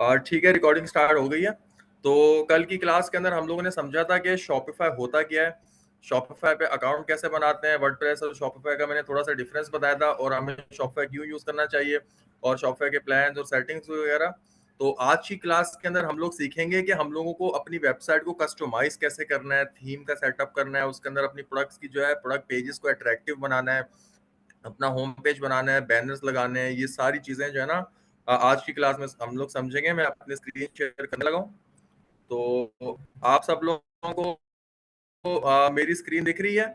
ठीक है, recording start हो गई है। तो कल की क्लास के अंदर हम लोगों ने समझा था कि शॉपिफाई होता क्या है, शॉपिफाई पे अकाउंट कैसे बनाते हैं, वर्डप्रेस और शॉपिफाई का मैंने थोड़ा सा डिफरेंस बताया था, और हमें शॉपिफाई क्यों यूज करना चाहिए, और शॉपिफाई के प्लान्स और सेटिंग्स वगैरह। तो आज की क्लास के अंदर हम लोग सीखेंगे कि हम लोगों को अपनी वेबसाइट को कस्टमाइज कैसे करना है, थीम का सेटअप करना है, उसके अंदर अपनी प्रोडक्ट्स की जो है प्रोडक्ट पेजेस को अट्रैक्टिव बनाना है, अपना होम पेज बनाना है, बैनर्स लगाने हैं, ये सारी चीजें जो है ना आज की क्लास में हम लोग समझेंगे। मैं अपनी स्क्रीन शेयर करने लगा हूँ। तो आप सब लोगों को मेरी स्क्रीन दिख रही है?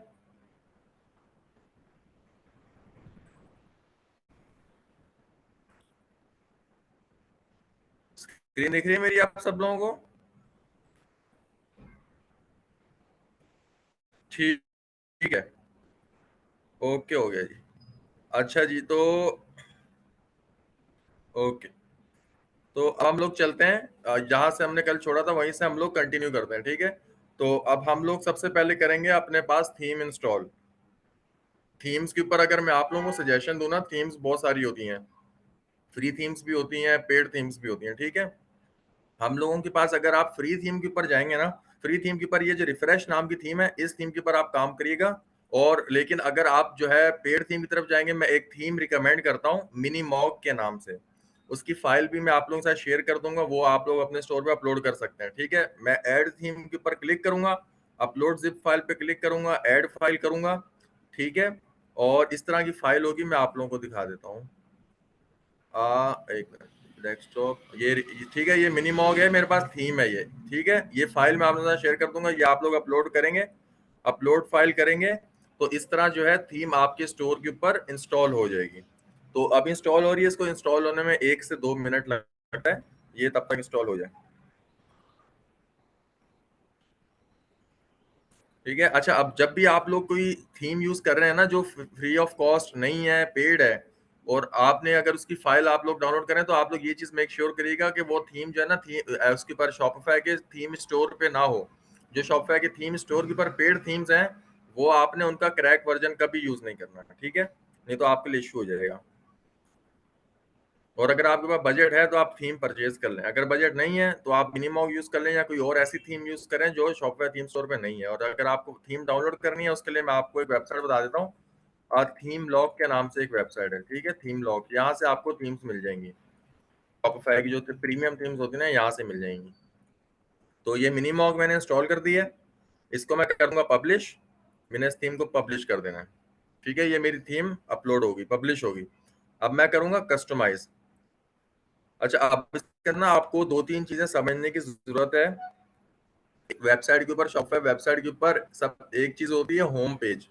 स्क्रीन दिख रही है मेरी आप सब लोगों को? ठीक, ठीक है। ओके, हो गया जी। अच्छा जी, तो ओके। तो अब हम लोग चलते हैं, जहां से हमने कल छोड़ा था वहीं से हम लोग कंटिन्यू करते हैं, ठीक है। तो अब हम लोग सबसे पहले करेंगे अपने पास थीम इंस्टॉल। थीम्स के ऊपर अगर मैं आप लोगों को सजेशन दूं ना, थीम्स बहुत सारी होती हैं, फ्री थीम्स भी होती हैं, पेड थीम्स भी होती हैं, ठीक है। हम लोगों के पास अगर आप फ्री थीम के ऊपर जाएंगे ना, फ्री थीम के ऊपर ये जो रिफ्रेश नाम की थीम है, इस थीम के ऊपर आप काम करिएगा। और लेकिन अगर आप जो है पेड थीम की तरफ जाएंगे, मैं एक थीम रिकमेंड करता हूँ मिनी मॉग के नाम से। उसकी फाइल भी मैं आप लोगों के साथ शेयर कर दूंगा, वो आप लोग अपने स्टोर पे अपलोड कर सकते हैं, ठीक है। मैं ऐड थीम के ऊपर क्लिक करूंगा, अपलोड जिप फाइल पे क्लिक करूंगा, ऐड फाइल करूंगा, ठीक है। और इस तरह की फाइल होगी, मैं आप लोगों को दिखा देता हूँ। एक मिनट, डेस्कटॉप ये ठीक है, ये मिनी मॉग है, मेरे पास थीम है ये, ठीक है। ये फाइल मैं आप लोगों के साथ शेयर कर दूंगा, ये आप लोग अपलोड करेंगे, अपलोड फाइल करेंगे, तो इस तरह जो है थीम आपके स्टोर के ऊपर इंस्टॉल हो जाएगी। तो अब इंस्टॉल हो रही है, इसको इंस्टॉल होने में 1 से 2 मिनट लगता है, ये तब तक इंस्टॉल हो जाए, ठीक है। अच्छा, अब जब भी आप लोग कोई थीम यूज कर रहे हैं ना जो फ्री ऑफ कॉस्ट नहीं है, पेड है, और आपने अगर उसकी फाइल आप लोग डाउनलोड करें, तो आप लोग ये चीज मेक श्योर करिएगा कि वो थीम जो है ना, थीम उसके ऊपर शॉपिफाई के थीम स्टोर पे ना हो। जो शॉपिफाई के थीम स्टोर के ऊपर पेड थीम्स हैं, वो आपने उनका क्रैक वर्जन कभी यूज नहीं करना, ठीक है, नहीं तो आपके लिए इशू हो जाएगा। और अगर आपके पास बजट है तो आप थीम परचेज कर लें, अगर बजट नहीं है तो आप मिनिमम यूज कर लें, या कोई और ऐसी थीम यूज करें जो शॉपवेयर थीम स्टोर पे नहीं है। और अगर आपको थीम डाउनलोड करनी है, उसके लिए मैं आपको एक वेबसाइट बता देता हूँ। थीम लॉक के नाम से एक वेबसाइट है, ठीक है, थीम लॉक, यहाँ से आपको थीम्स मिल जाएंगी, शॉपिफाई की जो प्रीमियम थीम्स होती है ना, यहाँ से मिल जाएंगी। तो ये मिनीमॉग मैंने इंस्टॉल कर दी है, इसको मैं करूंगा पब्लिश। मैंने इस थीम को पब्लिश कर देना है, ठीक है। ये मेरी थीम अपलोड होगी, पब्लिश होगी। अब मैं करूंगा कस्टमाइज। अच्छा, अब इसके अंदर ना आपको दो तीन चीजें समझने की जरूरत है। वेबसाइट के ऊपर, शॉपिफाई वेबसाइट के ऊपर सब एक चीज होती है होम पेज,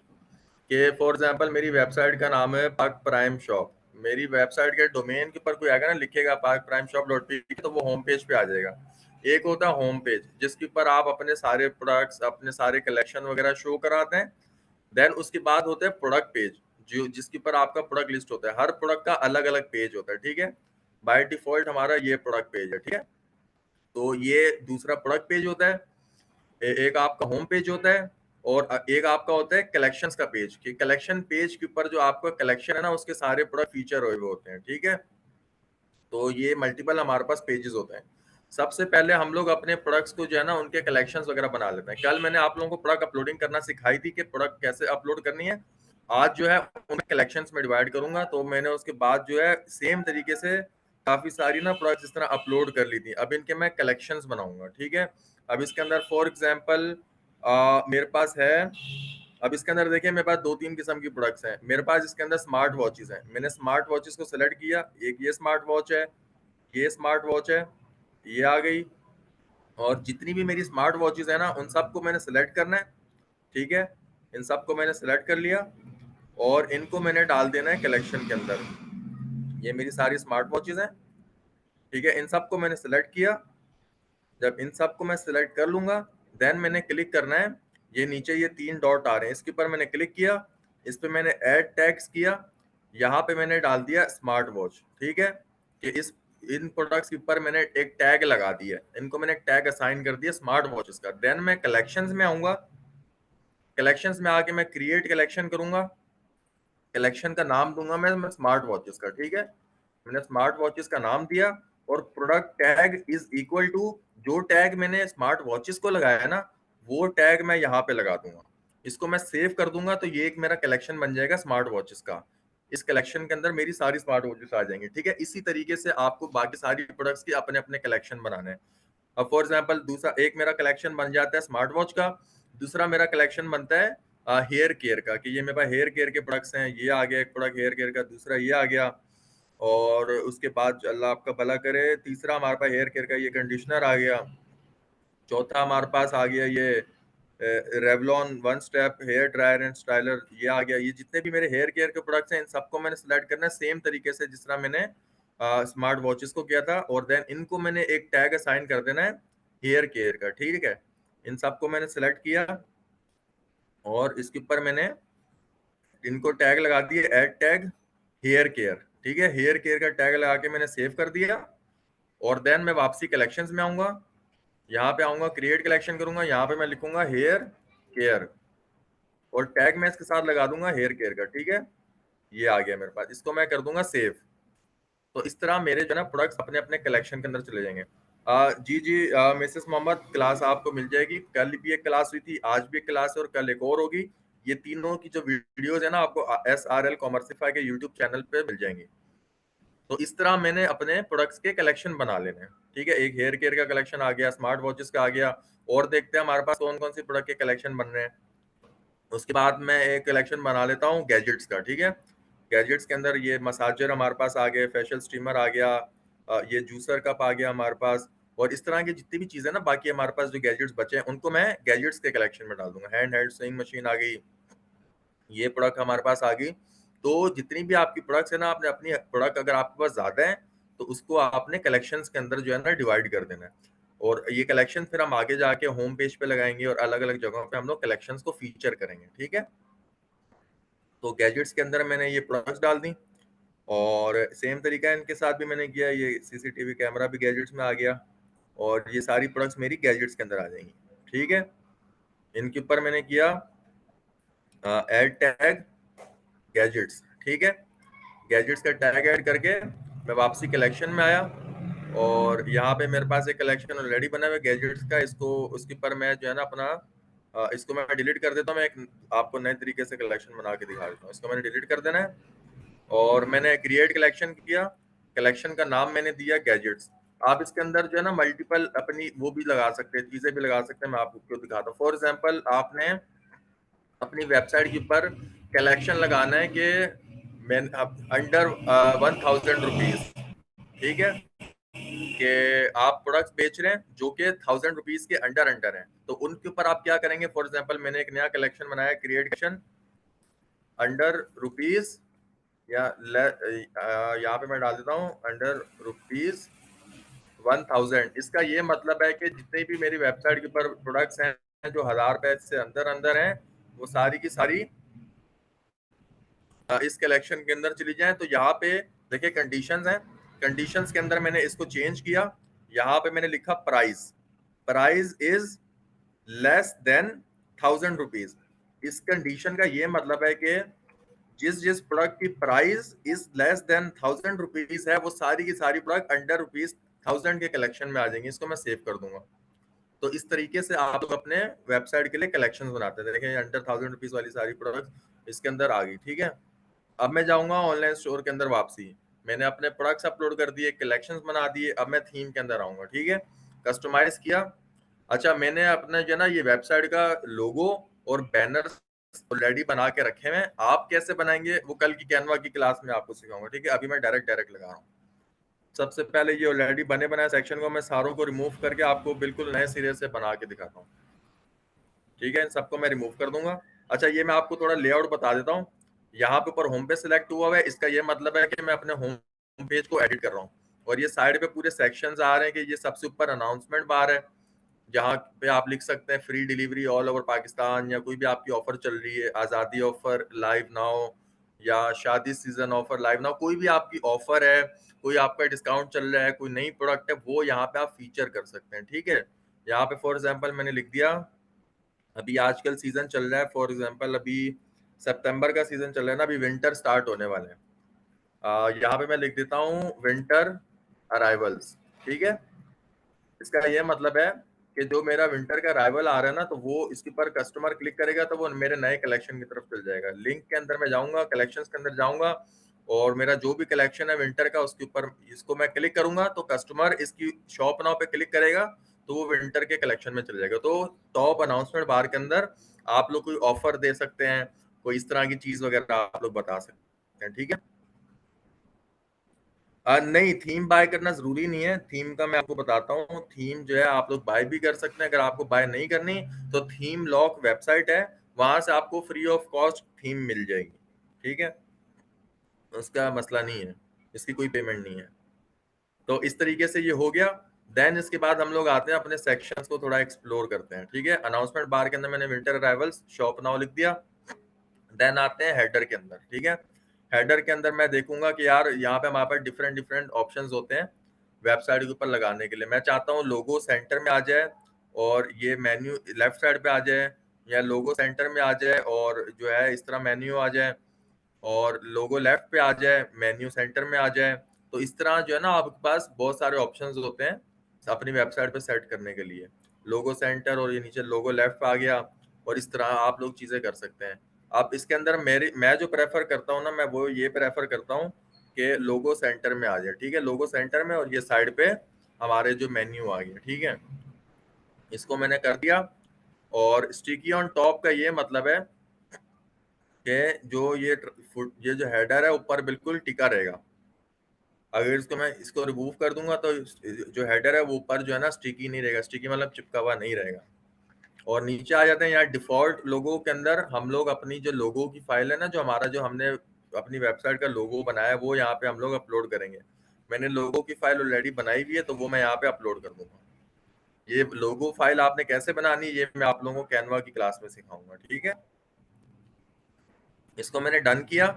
के फॉर एग्जांपल मेरी वेबसाइट का नाम है पाक प्राइम शॉप। मेरी वेबसाइट के डोमेन के ऊपर कोई आएगा ना, लिखेगा पाक प्राइम शॉप डॉट पी, तो वो होम पेज पे आ जाएगा। एक होता है होम पेज, जिसके ऊपर आप अपने सारे प्रोडक्ट्स, अपने सारे कलेक्शन वगैरह शो कराते हैं। देन उसके बाद होता है प्रोडक्ट पेज, जो जिसके ऊपर आपका प्रोडक्ट लिस्ट होता है, हर प्रोडक्ट का अलग अलग पेज होता है, ठीक है। बाय डिफॉल्ट हमारा ये प्रोडक्ट पेज है, ठीक है। तो ये दूसरा प्रोडक्ट पेज होता है। एक आपका होम पेज होता है, और एक आपका होता है कलेक्शंस का पेज, कि कलेक्शन पेज के ऊपर जो आपका कलेक्शन है ना, उसके सारे प्रोडक्ट फीचर हुए हुए होते हैं, ठीक है। तो ये मल्टीपल हमारे पास पेजेस होते हैं। सबसे पहले हम लोग अपने प्रोडक्ट्स को जो है ना, उनके कलेक्शंस वगैरह बना लेते हैं। कल मैंने आप लोगों को प्रोडक्ट अपलोडिंग करना सिखाई थी कि प्रोडक्ट कैसे अपलोड करनी है। आज जो है उन्हें कलेक्शंस में डिवाइड करूंगा, तो मैंने उसके बाद जो है सेम तरीके से काफी सारी ना प्रोडक्ट्स इस तरह अपलोड कर ली थी, अब इनके मैं कलेक्शंस बनाऊंगा, ठीक है। अब इसके अंदर फॉर एग्जाम्पल मेरे पास है, अब इसके अंदर देखिए मेरे पास दो तीन किस्म की प्रोडक्ट्स हैं। मेरे पास इसके अंदर स्मार्ट वॉचेस हैं, मैंने स्मार्ट वॉचेस को सेलेक्ट किया, एक ये स्मार्ट वॉच है, ये स्मार्ट वॉच है, ये आ गई। और जितनी भी मेरी स्मार्ट वॉचेस है ना, उन सबको मैंने सेलेक्ट करना है, ठीक है। इन सबको मैंने सेलेक्ट कर लिया, और इनको मैंने डाल देना है कलेक्शन के अंदर। ये मेरी सारी स्मार्ट वॉचेस हैं, ठीक है। इन सबको मैंने सेलेक्ट किया। जब इन सबको मैं सिलेक्ट कर लूंगा, देन मैंने क्लिक करना है, ये नीचे ये तीन डॉट आ रहे हैं, इसके ऊपर मैंने क्लिक किया, इस पे मैंने ऐड टैग्स किया, यहाँ पे मैंने डाल दिया स्मार्ट वॉच, ठीक है। कि इस इन प्रोडक्ट्स के ऊपर मैंने एक टैग लगा दिया, इनको मैंने एक टैग असाइन कर दिया स्मार्ट वॉचेस का। देन मैं कलेक्शंस में आऊंगा, कलेक्शंस में आके मैं क्रिएट कलेक्शन करूंगा, कलेक्शन का नाम दूंगा मैं स्मार्ट वॉचेस का, ठीक है। मैंने स्मार्ट वॉचेस का नाम दिया। और product tag is equal to, जो टैग मैंने स्मार्ट वॉचेस को लगाया है ना, वो टैग मैं यहाँ पे लगा दूंगा। इसको मैं सेव कर दूंगा तो ये एक मेरा कलेक्शन बन जाएगा स्मार्ट वॉचेस का। इस कलेक्शन के अंदर मेरी सारी स्मार्ट वॉचेस आ जाएंगी। ठीक है, इसी तरीके से आपको बाकी सारी प्रोडक्ट्स के अपने अपने कलेक्शन बनाने हैं। अब फॉर एग्जाम्पल दूसरा एक मेरा कलेक्शन बन जाता है स्मार्ट वॉच का, दूसरा मेरा कलेक्शन बनता है हेयर केयर का, कि ये मेरे पास हेयर केयर के प्रोडक्ट्स हैं, ये आ गया एक प्रोडक्ट हेयर केयर का, दूसरा ये आ गया, और उसके बाद अल्लाह आपका भला करे तीसरा हमारे पास हेयर केयर का ये कंडीशनर आ गया, चौथा हमारे पास आ गया ये Revlon one step hair dryer and styler, ये आ गया। ये जितने भी मेरे हेयर केयर के प्रोडक्ट्स हैं इन सबको मैंने सिलेक्ट करना है सेम तरीके से जिस तरह मैंने स्मार्ट वॉचेस को किया था, और देन इनको मैंने एक टैग असाइन कर देना है हेयर केयर का। ठीक है, इन सबको मैंने सिलेक्ट किया और इसके ऊपर मैंने इनको टैग लगा दिए एड टैग हेयर केयर। ठीक है, हेयर केयर का टैग लगा के मैंने सेव कर दिया, और देन मैं वापसी कलेक्शंस में आऊंगा, यहाँ पे आऊंगा क्रिएट कलेक्शन करूंगा, यहाँ पे मैं लिखूंगा हेयर केयर और टैग मैं इसके साथ लगा दूंगा हेयर केयर का। ठीक है, ये आ गया मेरे पास, इसको मैं कर दूंगा सेव। तो इस तरह मेरे जो है ना प्रोडक्ट्स अपने अपने कलेक्शन के अंदर चले जाएंगे। जी जी, मिसेस मोहम्मद, क्लास आपको मिल जाएगी, कल भी एक क्लास हुई थी, आज भी एक क्लास है और कल एक और होगी। ये तीनों की जो वीडियोज है ना आपको SRL कॉमर्सिफाई के यूट्यूब चैनल पे मिल जाएंगी। तो इस तरह मैंने अपने प्रोडक्ट्स के कलेक्शन बना लेने हैं। ठीक है, एक हेयर केयर का कलेक्शन आ गया, स्मार्ट वॉचेस का आ गया, और देखते हैं हमारे पास कौन कौन सी प्रोडक्ट के कलेक्शन बन रहे हैं। उसके बाद मैं एक कलेक्शन बना लेता हूँ गैजेट्स का। ठीक है, गैजेट्स के अंदर ये मसाजर हमारे पास आ गए, फेशियल स्टीमर आ गया, ये जूसर कप आ गया हमारे पास, और इस तरह की जितनी भी चीजें ना बाकी हमारे पास जो गैजेट्स बचे हैं उनको मैं गैजेट्स के कलेक्शन में डाल दूंगा। हैंड हेल्ड स्विंग मशीन आ गई, ये प्रोडक्ट हमारे पास आ गई। तो जितनी भी आपकी प्रोडक्ट्स है ना, आपने अपनी प्रोडक्ट अगर आपके पास ज्यादा है तो उसको आपने कलेक्शंस के अंदर जो है ना डिवाइड कर देना है, और ये कलेक्शन फिर हम आगे जाके होम पेज पे लगाएंगे और अलग अलग जगहों पे हम लोग कलेक्शंस को फीचर करेंगे। ठीक है, तो गैजेट्स के अंदर मैंने ये प्रोडक्ट्स डाल दी, और सेम तरीका इनके साथ भी मैंने किया, ये सीसीटीवी कैमरा भी गैजेट्स में आ गया, और ये सारी प्रोडक्ट्स मेरी गैजेट्स के अंदर आ जाएंगी। ठीक है, इनके ऊपर मैंने किया ऐड टैग गैजेट्स। ठीक है, गैजेट्स का टैग ऐड करके मैं वापसी कलेक्शन में आया, और यहाँ पे मेरे पास एक कलेक्शन ऑलरेडी बना हुआ है गैजेट्स का, इसको उसके ऊपर मैं जो है ना अपना इसको मैं डिलीट कर देता हूँ। मैं एक आपको नए तरीके से कलेक्शन बना के दिखा देता हूँ। इसको मैंने डिलीट कर देना है, और मैंने क्रिएट कलेक्शन किया, कलेक्शन का नाम मैंने दिया गैजेट्स। आप इसके अंदर जो है ना मल्टीपल अपनी वो भी लगा सकते हैं, चीजें भी लगा सकते हैं, मैं आपको दिखाता हूँ। फॉर एग्जाम्पल आपने अपनी वेबसाइट के ऊपर कलेक्शन लगाना है कि मैं अंडर 1000 रुपीज। ठीक है, कि आप प्रोडक्ट्स बेच रहे हैं जो कि 1000 रुपीज के अंडर अंडर हैं, तो उनके ऊपर आप क्या करेंगे। फॉर एग्जाम्पल मैंने एक नया कलेक्शन बनाया, क्रिएट कलेक्शन अंडर रुपीज, या यहाँ पे मैं डाल देता हूँ अंडर रुपीज 1000। इसका ये मतलब है कि जितने भी मेरी वेबसाइट के ऊपर प्रोडक्ट्स हैं जो 1000 रुपए से अंदर अंदर हैं, वो सारी की सारी इस कलेक्शन के अंदर चली जाए। तो यहाँ पे देखिए कंडीशंस हैं, कंडीशंस के अंदर मैंने इसको चेंज किया, यहाँ पे मैंने लिखा price, price is less than 1000 rupees. इस कंडीशन का ये मतलब है कि जिस जिस प्रोडक्ट की price is less than 1000 rupees है, वो सारी की सारी प्रोडक्ट अंडर रुपीज 1000 के कलेक्शन में आ जाएंगी। इसको मैं सेव कर दूंगा। तो इस तरीके से आप लोग अपने वेबसाइट के लिए कलेक्शन बनाते हैं। देखिए अंडर 1000 रुपीज वाली सारी प्रोडक्ट इसके अंदर आ गई। ठीक है, अब मैं जाऊंगा ऑनलाइन स्टोर के अंदर वापसी, मैंने अपने प्रोडक्ट्स अपलोड कर दिए, कलेक्शंस बना दिए, अब मैं थीम के अंदर आऊंगा। ठीक है, कस्टमाइज किया। अच्छा, मैंने अपना जो है ना ये वेबसाइट का लोगो और बैनर ऑलरेडी बना के रखे हैं, आप कैसे बनाएंगे वो कल की कैनवा की क्लास में आपको सिखाऊंगा। ठीक है, अभी मैं डायरेक्ट डायरेक्ट लगा रहा हूँ। सबसे पहले ये ऑलरेडी बने बनाए सेक्शन को मैं सारों को रिमूव करके आपको बिल्कुल नए सिरे से बना के दिखाता हूँ। ठीक है, इन सबको मैं रिमूव कर दूंगा। अच्छा, ये मैं आपको थोड़ा लेआउट बता देता हूँ। यहाँ पे ऊपर होम पेज सिलेक्ट हुआ है, इसका ये मतलब है कि मैं अपने होम पेज को एडिट कर रहा हूँ, और ये साइड पे पूरे सेक्शंस आ रहे हैं कि ये सबसे ऊपर अनाउंसमेंट बार है, जहाँ पे आप लिख सकते हैं free delivery all over Pakistan, या कोई भी आपकी ऑफर चल रही है, आज़ादी ऑफर लाइव नाउ, या शादी सीजन ऑफर लाइव नाउ, कोई भी आपकी ऑफर है, कोई आपका डिस्काउंट चल रहा है, कोई नई प्रोडक्ट है, वो यहाँ पे आप फीचर कर सकते हैं। ठीक है, यहाँ पे फॉर एग्जाम्पल मैंने लिख दिया अभी आजकल सीजन चल रहा है, फॉर एग्जाम्पल अभी सितंबर का सीजन चल रहा है ना, अभी विंटर स्टार्ट होने वाले हैं। यहाँ पे मैं लिख देता हूँ विंटर अराइवल्स, ठीक है। इसका ये मतलब है कि जो मेरा विंटर का अराइवल आ रहा है ना, तो वो इसके ऊपर कस्टमर क्लिक करेगा तो वो मेरे नए कलेक्शन की तरफ चल जाएगा। लिंक के अंदर मैं जाऊंगा, कलेक्शंस के अंदर जाऊंगा, और मेरा जो भी कलेक्शन है विंटर का उसके ऊपर इसको मैं क्लिक करूंगा तो कस्टमर इसकी शॉप नाउ पे क्लिक करेगा तो वो विंटर के कलेक्शन में चल जाएगा। तो टॉप अनाउंसमेंट बार के अंदर आप लोग कोई ऑफर दे सकते हैं, कोई इस तरह की चीज वगैरह आप लोग बता सकते हैं, ठीक है। नहीं, थीम बाय करना जरूरी नहीं है। थीम का मैं आपको बताता हूँ, थीम जो है आप लोग बाय भी कर सकते हैं। अगर आपको बाय नहीं करनी तो थीम लॉक वेबसाइट है, वहां से आपको फ्री ऑफ कॉस्ट थीम मिल जाएगी, ठीक है। उसका मसला नहीं है, इसकी कोई पेमेंट नहीं है। तो इस तरीके से ये हो गया। देन इसके बाद हम लोग आते हैं अपने सेक्शंस को थोड़ा एक्सप्लोर करते हैं, ठीक है। अनाउंसमेंट बार के अंदर मैंने विंटर अराइवल्स शॉप नाउ लिख दिया। देन आते हैं हेडर के अंदर, ठीक है। हेडर के अंदर मैं देखूंगा कि यार यहाँ पे हमारे पास डिफरेंट डिफरेंट ऑप्शंस होते हैं वेबसाइट के ऊपर लगाने के लिए। मैं चाहता हूँ लोगो सेंटर में आ जाए और ये मेन्यू लेफ्ट साइड पे आ जाए, या लोगो सेंटर में आ जाए और जो है इस तरह मेन्यू आ जाए, और लोगो लेफ्ट पे आ जाए, मेन्यू सेंटर में आ जाए। तो इस तरह जो है ना आपके पास बहुत सारे ऑप्शंस होते हैं अपनी वेबसाइट पे सेट करने के लिए। लोगो सेंटर और ये नीचे लोगो लेफ्ट पे आ गया, और इस तरह आप लोग चीजें कर सकते हैं। अब इसके अंदर मेरी मैं जो प्रेफर करता हूँ ना, मैं वो ये प्रेफर करता हूँ कि लोगो सेंटर में आ जाए, ठीक है। लोगो सेंटर में, और ये साइड पे हमारे जो मेन्यू आ गया, ठीक है। इसको मैंने कर दिया। और स्टिकी ऑन टॉप का ये मतलब है कि जो ये जो हेडर है ऊपर बिल्कुल टिका रहेगा। अगर इसको रिमूव कर दूंगा तो जो हेडर है वो ऊपर जो है ना स्टिकी नहीं रहेगा। स्टिकी मतलब चिपका हुआ नहीं रहेगा। और नीचे आ जाते हैं यहाँ डिफॉल्ट लोगो के अंदर। हम लोग अपनी जो लोगो की फाइल है ना, जो हमारा जो हमने अपनी वेबसाइट का लोगो बनाया है, वो यहाँ पे हम लोग अपलोड करेंगे। मैंने लोगो की फाइल ऑलरेडी बनाई हुई है तो वो मैं यहाँ पे अपलोड कर दूंगा। ये लोगो फाइल आपने कैसे बनानी है ये मैं आप लोगों को कैनवा की क्लास में सिखाऊंगा, ठीक है। इसको मैंने डन किया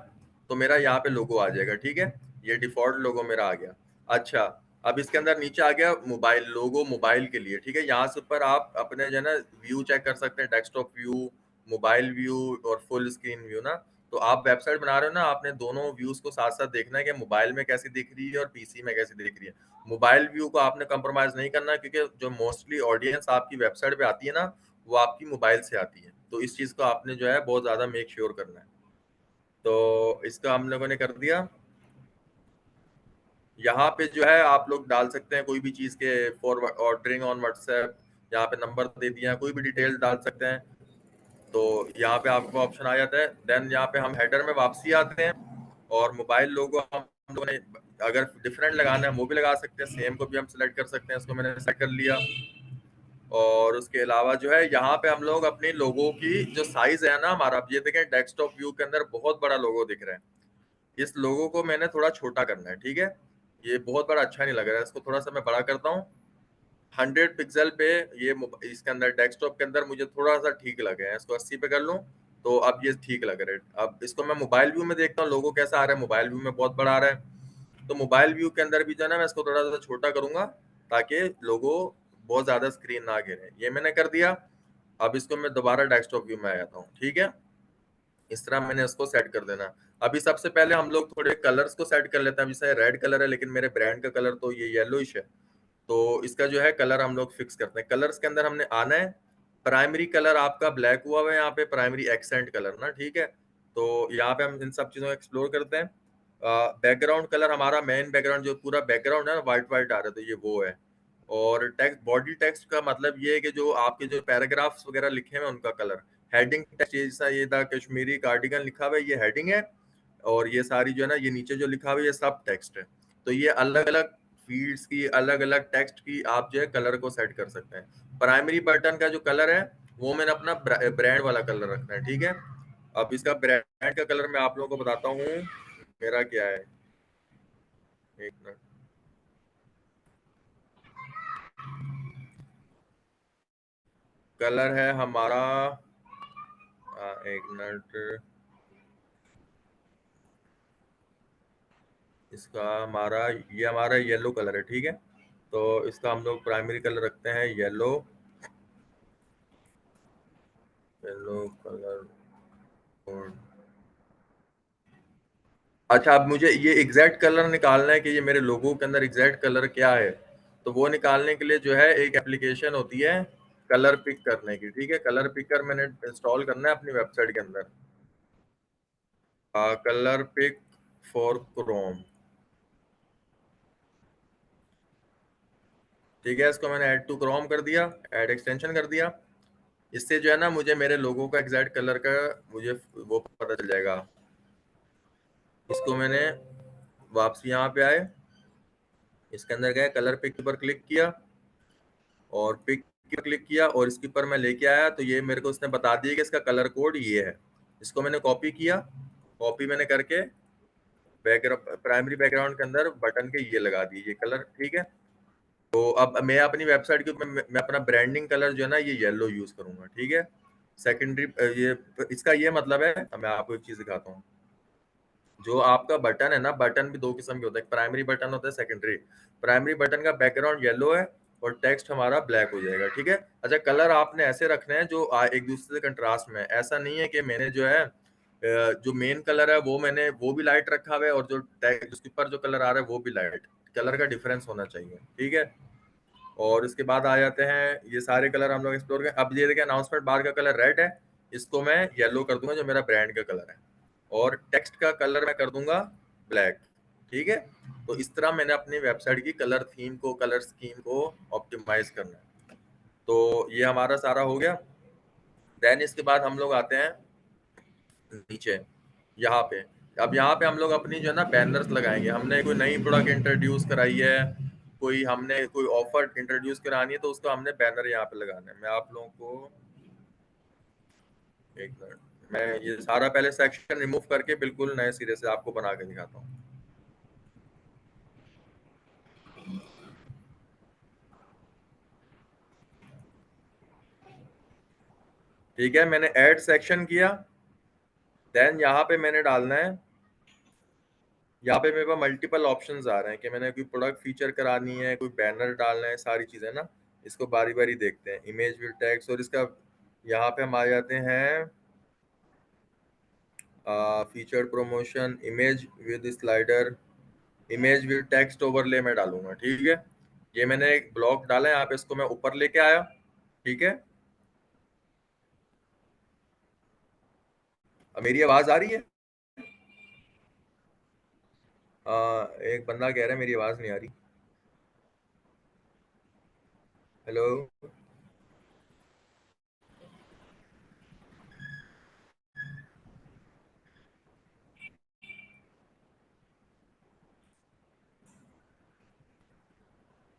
तो मेरा यहाँ पे लोगो आ जाएगा, ठीक है। ये डिफॉल्ट लोगो मेरा आ गया। अच्छा, अब इसके अंदर नीचे आ गया मोबाइल लोगो, मोबाइल के लिए, ठीक है। यहाँ से ऊपर आप अपने जो है ना व्यू चेक कर सकते हैं, डेस्कटॉप व्यू, मोबाइल व्यू और फुल स्क्रीन व्यू ना। तो आप वेबसाइट बना रहे हो ना, आपने दोनों व्यूज को साथ साथ देखना है कि मोबाइल में कैसी दिख रही है और पीसी में कैसी दिख रही है। मोबाइल व्यू को आपने कंप्रोमाइज नहीं करना, क्योंकि जो मोस्टली ऑडियंस आपकी वेबसाइट पे आती है ना, वो आपकी मोबाइल से आती है। तो इस चीज को आपने जो है बहुत ज्यादा मेक श्योर करना है। तो इसका हम लोगों ने कर दिया। यहाँ पे जो है आप लोग डाल सकते हैं कोई भी चीज़ के फॉर ऑर्डरिंग ऑन व्हाट्सएप, यहाँ पे नंबर दे दिया, कोई भी डिटेल डाल सकते हैं। तो यहाँ पे आपको ऑप्शन आ जाता है। देन यहाँ पे हम हेडर में वापसी आते हैं, और मोबाइल लोगो हम लोगों ने अगर डिफरेंट लगाना है वो भी लगा सकते हैं, सेम को भी हम सिलेक्ट कर सकते हैं। इसको मैंने सेलेक्ट कर लिया। और उसके अलावा जो है यहाँ पे हम लोग अपनी लोगो की जो साइज है ना हमारा, अब ये देखें डेस्कटॉप व्यू के अंदर बहुत बड़ा लोगो दिख रहा है। इस लोगो को मैंने थोड़ा छोटा करना है, ठीक है। ये बहुत बड़ा अच्छा नहीं लग रहा है, इसको थोड़ा सा मैं बड़ा करता हूँ। 100 पिक्सल पे ये इसके अंदर डेस्कटॉप के अंदर मुझे थोड़ा सा ठीक लगे हैं, इसको 80 पे कर लूँ तो अब ये ठीक लग रहा है। अब इसको मैं मोबाइल व्यू में देखता हूँ लोगो कैसा आ रहा है। मोबाइल व्यू में बहुत बड़ा आ रहा है। तो मोबाइल व्यू के अंदर भी जो है ना मैं इसको थोड़ा सा छोटा करूंगा ताकि लोगो बहुत ज्यादा स्क्रीन ना गिरे। ये मैंने कर दिया। अब इसको मैं दोबारा डेस्कटॉप व्यू में आ जाता हूँ, ठीक है। इस तरह मैंने उसको सेट कर देना। अभी सबसे पहले हम लोग थोड़े कलर्स को सेट कर लेते हैं। जैसे रेड कलर है लेकिन मेरे ब्रांड का कलर तो ये येलोइश है, तो इसका जो है कलर हम लोग फिक्स करते हैं। कलर्स के अंदर हमने आना है, प्राइमरी कलर आपका ब्लैक हुआ हुआ है यहाँ पे, प्राइमरी एक्सेंट कलर ना, ठीक है। तो यहाँ पे हम इन सब चीजों को एक्सप्लोर करते हैं। बैकग्राउंड कलर हमारा मेन बैकग्राउंड जो पूरा बैकग्राउंड है ना व्हाइट व्हाइट आ रहा है तो ये वो है। और टेक्स्ट बॉडी टेक्स्ट का मतलब ये है कि जो आपके जो पैराग्राफ्स वगैरह लिखे हुए हैं उनका कलर। हेडिंग टेक्स्ट जैसा ये द कश्मीरी कार्डिगन लिखा हुआ है, ये हेडिंग है। और ये सारी जो है ना ये नीचे जो लिखा हुआ है ये सब टेक्स्ट है। तो ये अलग अलग फील्ड्स की अलग अलग टेक्स्ट की आप जो है कलर को सेट कर सकते हैं। प्राइमरी बटन का जो कलर है वो मैंने अपना ब्रांड वाला कलर रखना है, ठीक है। अब इसका ब्रांड का कलर मैं आप लोगों को बताता हूँ मेरा क्या है। एक मिनट। कलर है हमारा एक मिनट। इसका हमारा येलो कलर है, ठीक है। तो इसका हम लोग प्राइमरी कलर रखते हैं येलो। येलो कलर कोड अच्छा, अब मुझे ये एग्जैक्ट कलर निकालना है कि ये मेरे लोगो के अंदर एग्जैक्ट कलर क्या है, तो वो निकालने के लिए जो है एक एप्लीकेशन होती है कलर पिक करने की। ठीक है, कलर पिकर मैंने इंस्टॉल करना है अपनी वेबसाइट के अंदर। Colour pick for Chrome. ठीक है, इसको मैंने ऐड टू क्रोम कर दिया, ऐड एक्सटेंशन कर दिया। इससे जो है ना मुझे मेरे लोगों का एग्जैक्ट कलर का मुझे वो पता चल जाएगा। इसको मैंने वापस यहाँ पे आए, इसके अंदर गए, कलर पिक पर क्लिक किया और पिक पर क्लिक किया और इसके ऊपर मैं लेके आया, तो ये मेरे को उसने बता दिया कि इसका कलर कोड ये है। इसको मैंने कॉपी किया, कॉपी मैंने करके बैकग्राउंड, प्राइमरी बैकग्राउंड के अंदर बटन के ये लगा दिए ये कलर। ठीक है, तो अब मैं अपनी वेबसाइट के ऊपर मैं अपना ब्रांडिंग कलर जो है ना ये येलो यूज करूंगा। ठीक है, सेकेंडरी ये इसका ये मतलब है, मैं आपको एक चीज दिखाता हूँ। जो आपका बटन है ना, बटन भी दो किस्म के होते हैं, प्राइमरी बटन होता है, सेकेंडरी। प्राइमरी बटन का बैकग्राउंड येलो है और टेक्स्ट हमारा ब्लैक हो जाएगा। ठीक है, अच्छा कलर आपने ऐसे रखने हैं जो एक दूसरे से कंट्रास्ट में है। ऐसा नहीं है कि मैंने जो है जो मेन कलर है वो मैंने वो भी लाइट रखा हुआ है और जो उसके ऊपर जो कलर आ रहा है वो भी लाइट। कलर का डिफरेंस होना चाहिए। ठीक है, और इसके बाद आ जाते हैं ये सारे कलर हम लोग एक्सप्लोर करें। अब ये देखिए अनाउंसमेंट बार का कलर रेड है, इसको मैं येलो कर दूंगा जो मेरा ब्रांड का कलर है, और टेक्स्ट का कलर मैं कर दूंगा ब्लैक। ठीक है, तो इस तरह मैंने अपनी वेबसाइट की कलर थीम को, कलर स्कीम को ऑप्टिमाइज करना है। तो ये हमारा सारा हो गया। देन इसके बाद हम लोग आते हैं नीचे यहाँ पे। अब यहाँ पे हम लोग अपनी जो है ना बैनर्स लगाएंगे। हमने कोई नई प्रोडक्ट इंट्रोड्यूस कराई है, कोई हमने कोई ऑफर इंट्रोड्यूस करानी है, तो उसका हमने बैनर यहाँ पे लगाना है। मैं आप लोगों को एक मिनट, मैं ये सारा पहले सेक्शन रिमूव करके बिल्कुल नए सिरे से आपको बना के दिखाता हूँ। ठीक है, मैंने ऐड सेक्शन किया। देन यहाँ पे मैंने डालना है, यहाँ पे मेरे पास मल्टीपल ऑप्शंस आ रहे हैं कि मैंने कोई प्रोडक्ट फीचर करानी है, कोई बैनर डालना है, सारी चीजें ना। इसको बारी बारी देखते हैं। इमेज विद टेक्स्ट, और इसका यहाँ पे हम आ जाते हैं feature promotion, image with slider, image with text overlay में डालूंगा। ठीक है, ये मैंने एक ब्लॉक डाला है यहाँ पे, इसको मैं ऊपर लेके आया। ठीक है, अब मेरी आवाज आ रही है? एक बंदा कह रहा है मेरी आवाज नहीं आ रही। हेलो।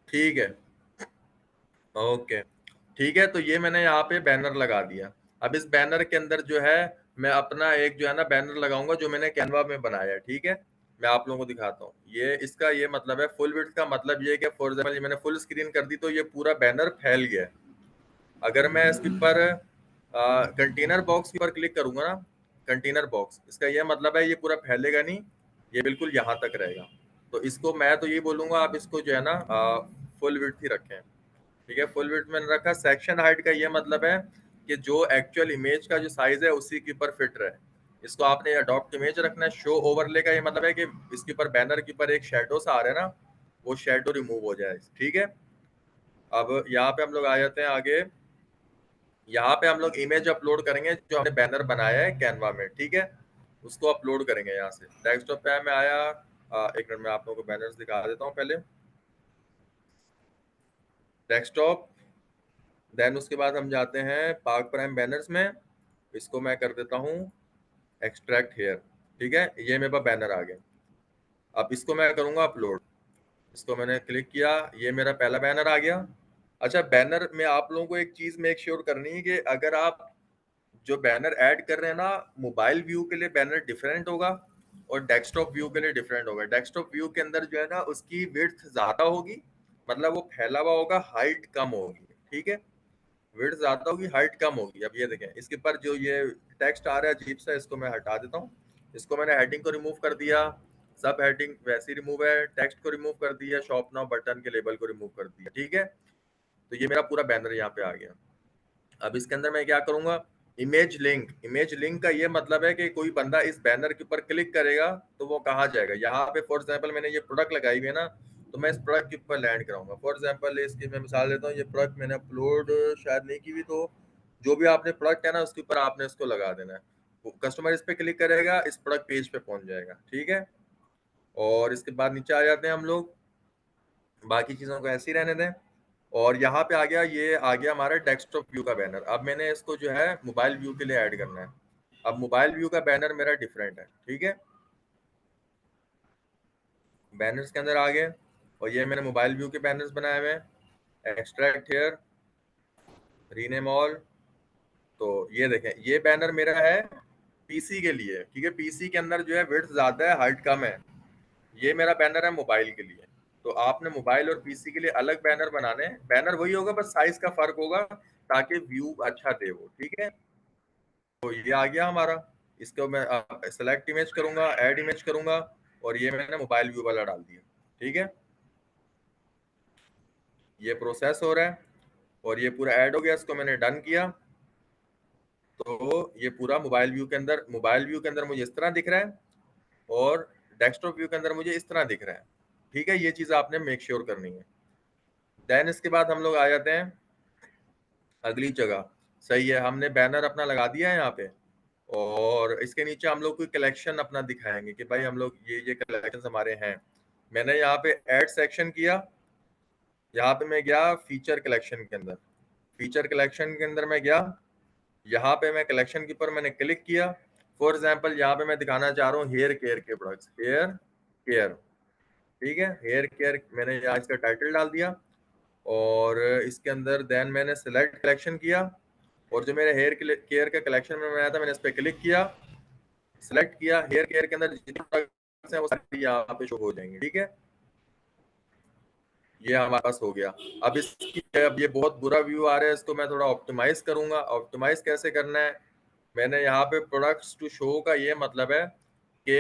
ठीक है, ओके। ठीक है, तो ये मैंने यहाँ पे बैनर लगा दिया। अब इस बैनर के अंदर जो है मैं अपना एक जो है ना बैनर लगाऊंगा जो मैंने कैनवा में बनाया है। ठीक है, मैं आप लोगों को दिखाता हूँ। ये इसका ये मतलब है, फुल विड्थ का मतलब ये है कि फॉर एग्जाम्पल ये मैंने फुल स्क्रीन कर दी तो ये पूरा बैनर फैल गया है। अगर मैं इसके ऊपर कंटेनर बॉक्स के ऊपर क्लिक करूंगा ना, कंटेनर बॉक्स, इसका ये मतलब है ये पूरा फैलेगा नहीं, ये बिल्कुल यहाँ तक रहेगा। तो इसको मैं तो ये बोलूंगा आप इसको जो है ना फुल विड्थ ही रखें। ठीक है, फुल विड्थ मैंने रखा। सेक्शन हाइट का ये मतलब है कि जो एक्चुअल इमेज का जो साइज है उसी के ऊपर फिट रहे। इसको आपने अडॉप्ट इमेज रखना है। शो ओवरले का ये मतलब है कि इसके ऊपर बैनर के ऊपर एक शेडो सा आ रहा है ना, वो शेडो रिमूव हो जाए। ठीक है, अब यहाँ पे हम लोग आ जाते हैं आगे। यहाँ पे हम लोग इमेज अपलोड करेंगे जो हमने बैनर बनाया है कैनवा में। ठीक है, उसको अपलोड करेंगे यहाँ से। डेस्कटॉप पे मैं आया, एक मिनट में आप लोगों को बैनर्स दिखा देता हूँ पहले। डेस्कटॉप, देन उसके बाद हम जाते हैं पार्क प्राइम बैनर्स में। इसको मैं कर देता हूँ एक्सट्रैक्ट हेयर। ठीक है, ये मेरे पास बैनर आ गया। अब इसको मैं करूंगा अपलोड। इसको मैंने क्लिक किया, ये मेरा पहला बैनर आ गया। अच्छा, बैनर में आप लोगों को एक चीज मेक श्योर करनी है कि अगर आप जो बैनर ऐड कर रहे हैं ना, मोबाइल व्यू के लिए बैनर डिफरेंट होगा और डेस्कटॉप व्यू के लिए डिफरेंट होगा। डेस्कटॉप व्यू के अंदर जो है ना उसकी विड्थ ज्यादा होगी, मतलब वो फैला हुआ होगा, हाइट कम होगी। ठीक है, विड्थ ज्यादा होगी, हाइट कम होगी। अब ये देखें इसके ऊपर जो ये टेक्स्ट आ रहा है अजीब सा, इसको मैं हटा देता हूँ। इसको मैंने हेडिंग को रिमूव कर दिया, सब हेडिंग वैसे ही रिमूव है, टेक्स्ट को रिमूव कर दिया, शॉप नाउ बटन के लेबल को रिमूव कर दिया। ठीक है, तो ये मेरा पूरा बैनर यहाँ पे आ गया। अब इसके अंदर मैं क्या करूंगा, इमेज लिंक का ये मतलब है कि कोई बंदा इस बैनर के ऊपर क्लिक करेगा तो वो कहाँ जाएगा। यहाँ पे फॉर एग्जांपल मैंने ये प्रोडक्ट लगाई हुई है ना, तो मैं इस प्रोडक्ट के ऊपर लैंड कराऊंगा। फॉर एग्जांपल इसकी मैं मिसाल देता हूँ, ये प्रोडक्ट मैंने अपलोड शायद नहीं की हुई, तो जो भी आपने प्रोडक्ट है ना उसके ऊपर आपने इसको लगा देना है। कस्टमर इस पे क्लिक करेगा, इस प्रोडक्ट पेज पे पहुंच जाएगा। ठीक है, और इसके बाद नीचे आ जाते हैं हम लोग, बाकी चीजों को ऐसे ही रहने दें। और यहाँ पे आ गया, ये आ गया हमारा डेस्कटॉप व्यू का बैनर। अब मैंने इसको जो है मोबाइल व्यू के लिए ऐड करना है। अब मोबाइल व्यू का बैनर मेरा डिफरेंट है। ठीक है, बैनर्स के अंदर आ गए, और ये मैंने मोबाइल व्यू के बैनर्स बनाए हुए हैं। Extract hair, rename all. तो ये देखें, ये बैनर मेरा है पीसी के लिए। ठीक है, पीसी के अंदर जो है विड्थ ज्यादा है, हाइट कम है। ये मेरा बैनर है मोबाइल के लिए। तो आपने मोबाइल और पीसी के लिए अलग बैनर बनाने हैं। बैनर वही होगा, बस साइज का फर्क होगा ताकि व्यू अच्छा दे वो। ठीक है, तो ये आ गया हमारा। इसको मैं सेलेक्ट इमेज करूंगा, ऐड इमेज करूंगा, और ये मैंने मोबाइल व्यू वाला डाल दिया। ठीक है, ये प्रोसेस हो रहा है, और ये पूरा ऐड हो गया। इसको मैंने डन किया, तो ये पूरा मोबाइल व्यू के अंदर मुझे इस तरह दिख रहा है, और डेस्कटॉप व्यू के अंदर मुझे इस तरह दिख रहा है। ठीक है, ये चीज आपने मेक श्योर करनी है। देन इसके बाद हम लोग आ जाते हैं अगली जगह। सही है, हमने बैनर अपना लगा दिया है यहाँ पे, और इसके नीचे हम लोग कोई कलेक्शन अपना दिखाएंगे कि भाई हम लोग ये कलेक्शन हमारे हैं। मैंने यहाँ पे ऐड सेक्शन किया, यहाँ पे मैं गया फीचर कलेक्शन के अंदर। फीचर कलेक्शन के अंदर मैं गया, यहाँ पे मैं कलेक्शन के ऊपर मैंने क्लिक किया। फॉर एग्जाम्पल यहाँ पे मैं दिखाना चाह रहा हूँ हेयर केयर के प्रोडक्ट्स, हेयर केयर। ठीक है, हेयर केयर मैंने यहाँ इसका टाइटल डाल दिया, और इसके अंदर देन मैंने सेलेक्ट कलेक्शन किया, और जो मेरे हेयर केयर का कलेक्शन में बनाया था मैंने इस पर क्लिक किया, सेलेक्ट किया। हेयर केयर के अंदर जितने प्रोडक्ट्स हैं वो सारी यहाँ पे शो हो जाएंगे। ठीक है, ये हमारे पास हो गया। अब ये बहुत बुरा व्यू आ रहा है, इसको मैं थोड़ा ऑप्टिमाइज करूंगा। ऑप्टिमाइज कैसे करना है, मैंने यहाँ पे प्रोडक्ट्स टू शो का ये मतलब है कि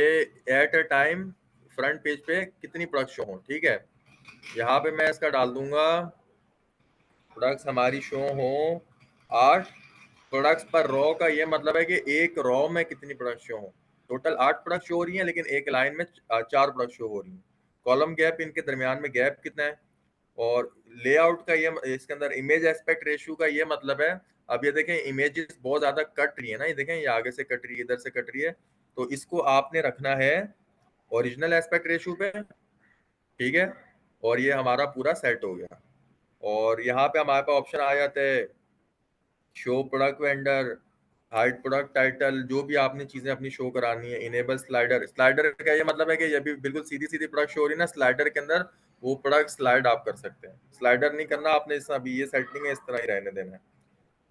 at a time front page पे कितनी प्रोडक्ट शो हो। ठीक है, यहाँ पे मैं इसका डाल दूंगा, प्रोडक्ट्स हमारी शो हो 8 प्रोडक्ट्स पर रॉ का ये मतलब है कि एक रॉ में कितनी प्रोडक्ट शो हो। टोटल 8 प्रोडक्ट शो हो रही हैं, लेकिन एक लाइन में 4 प्रोडक्ट शो हो रही हैं। कॉलम गैप, इनके दरमियान में गैप कितना है। और लेआउट का ये, इसके अंदर इमेज एस्पेक्ट रेशियो का ये मतलब है, अब ये देखें इमेजेस बहुत ज्यादा कट रही है ना, ये देखें ये आगे से कट रही है, इधर से कट रही है, तो इसको आपने रखना है ओरिजिनल एस्पेक्ट रेशियो पे। ठीक है, और ये हमारा पूरा सेट हो गया। और यहाँ पे हमारे पास ऑप्शन आ जाते हैं show product vendor, hide product title, जो भी आपने चीजें अपनी शो करानी है। इनेबल स्लाइडर, स्लाइडर का ये मतलब है कि ये भी बिल्कुल सीधी सीधी प्रोडक्ट शो हो रही है ना, स्लाइडर के अंदर वो प्रोडक्ट स्लाइड आप कर सकते हैं। स्लाइडर नहीं करना आपने, इस अभी ये सेटिंग है, इस तरह ही रहने देना है।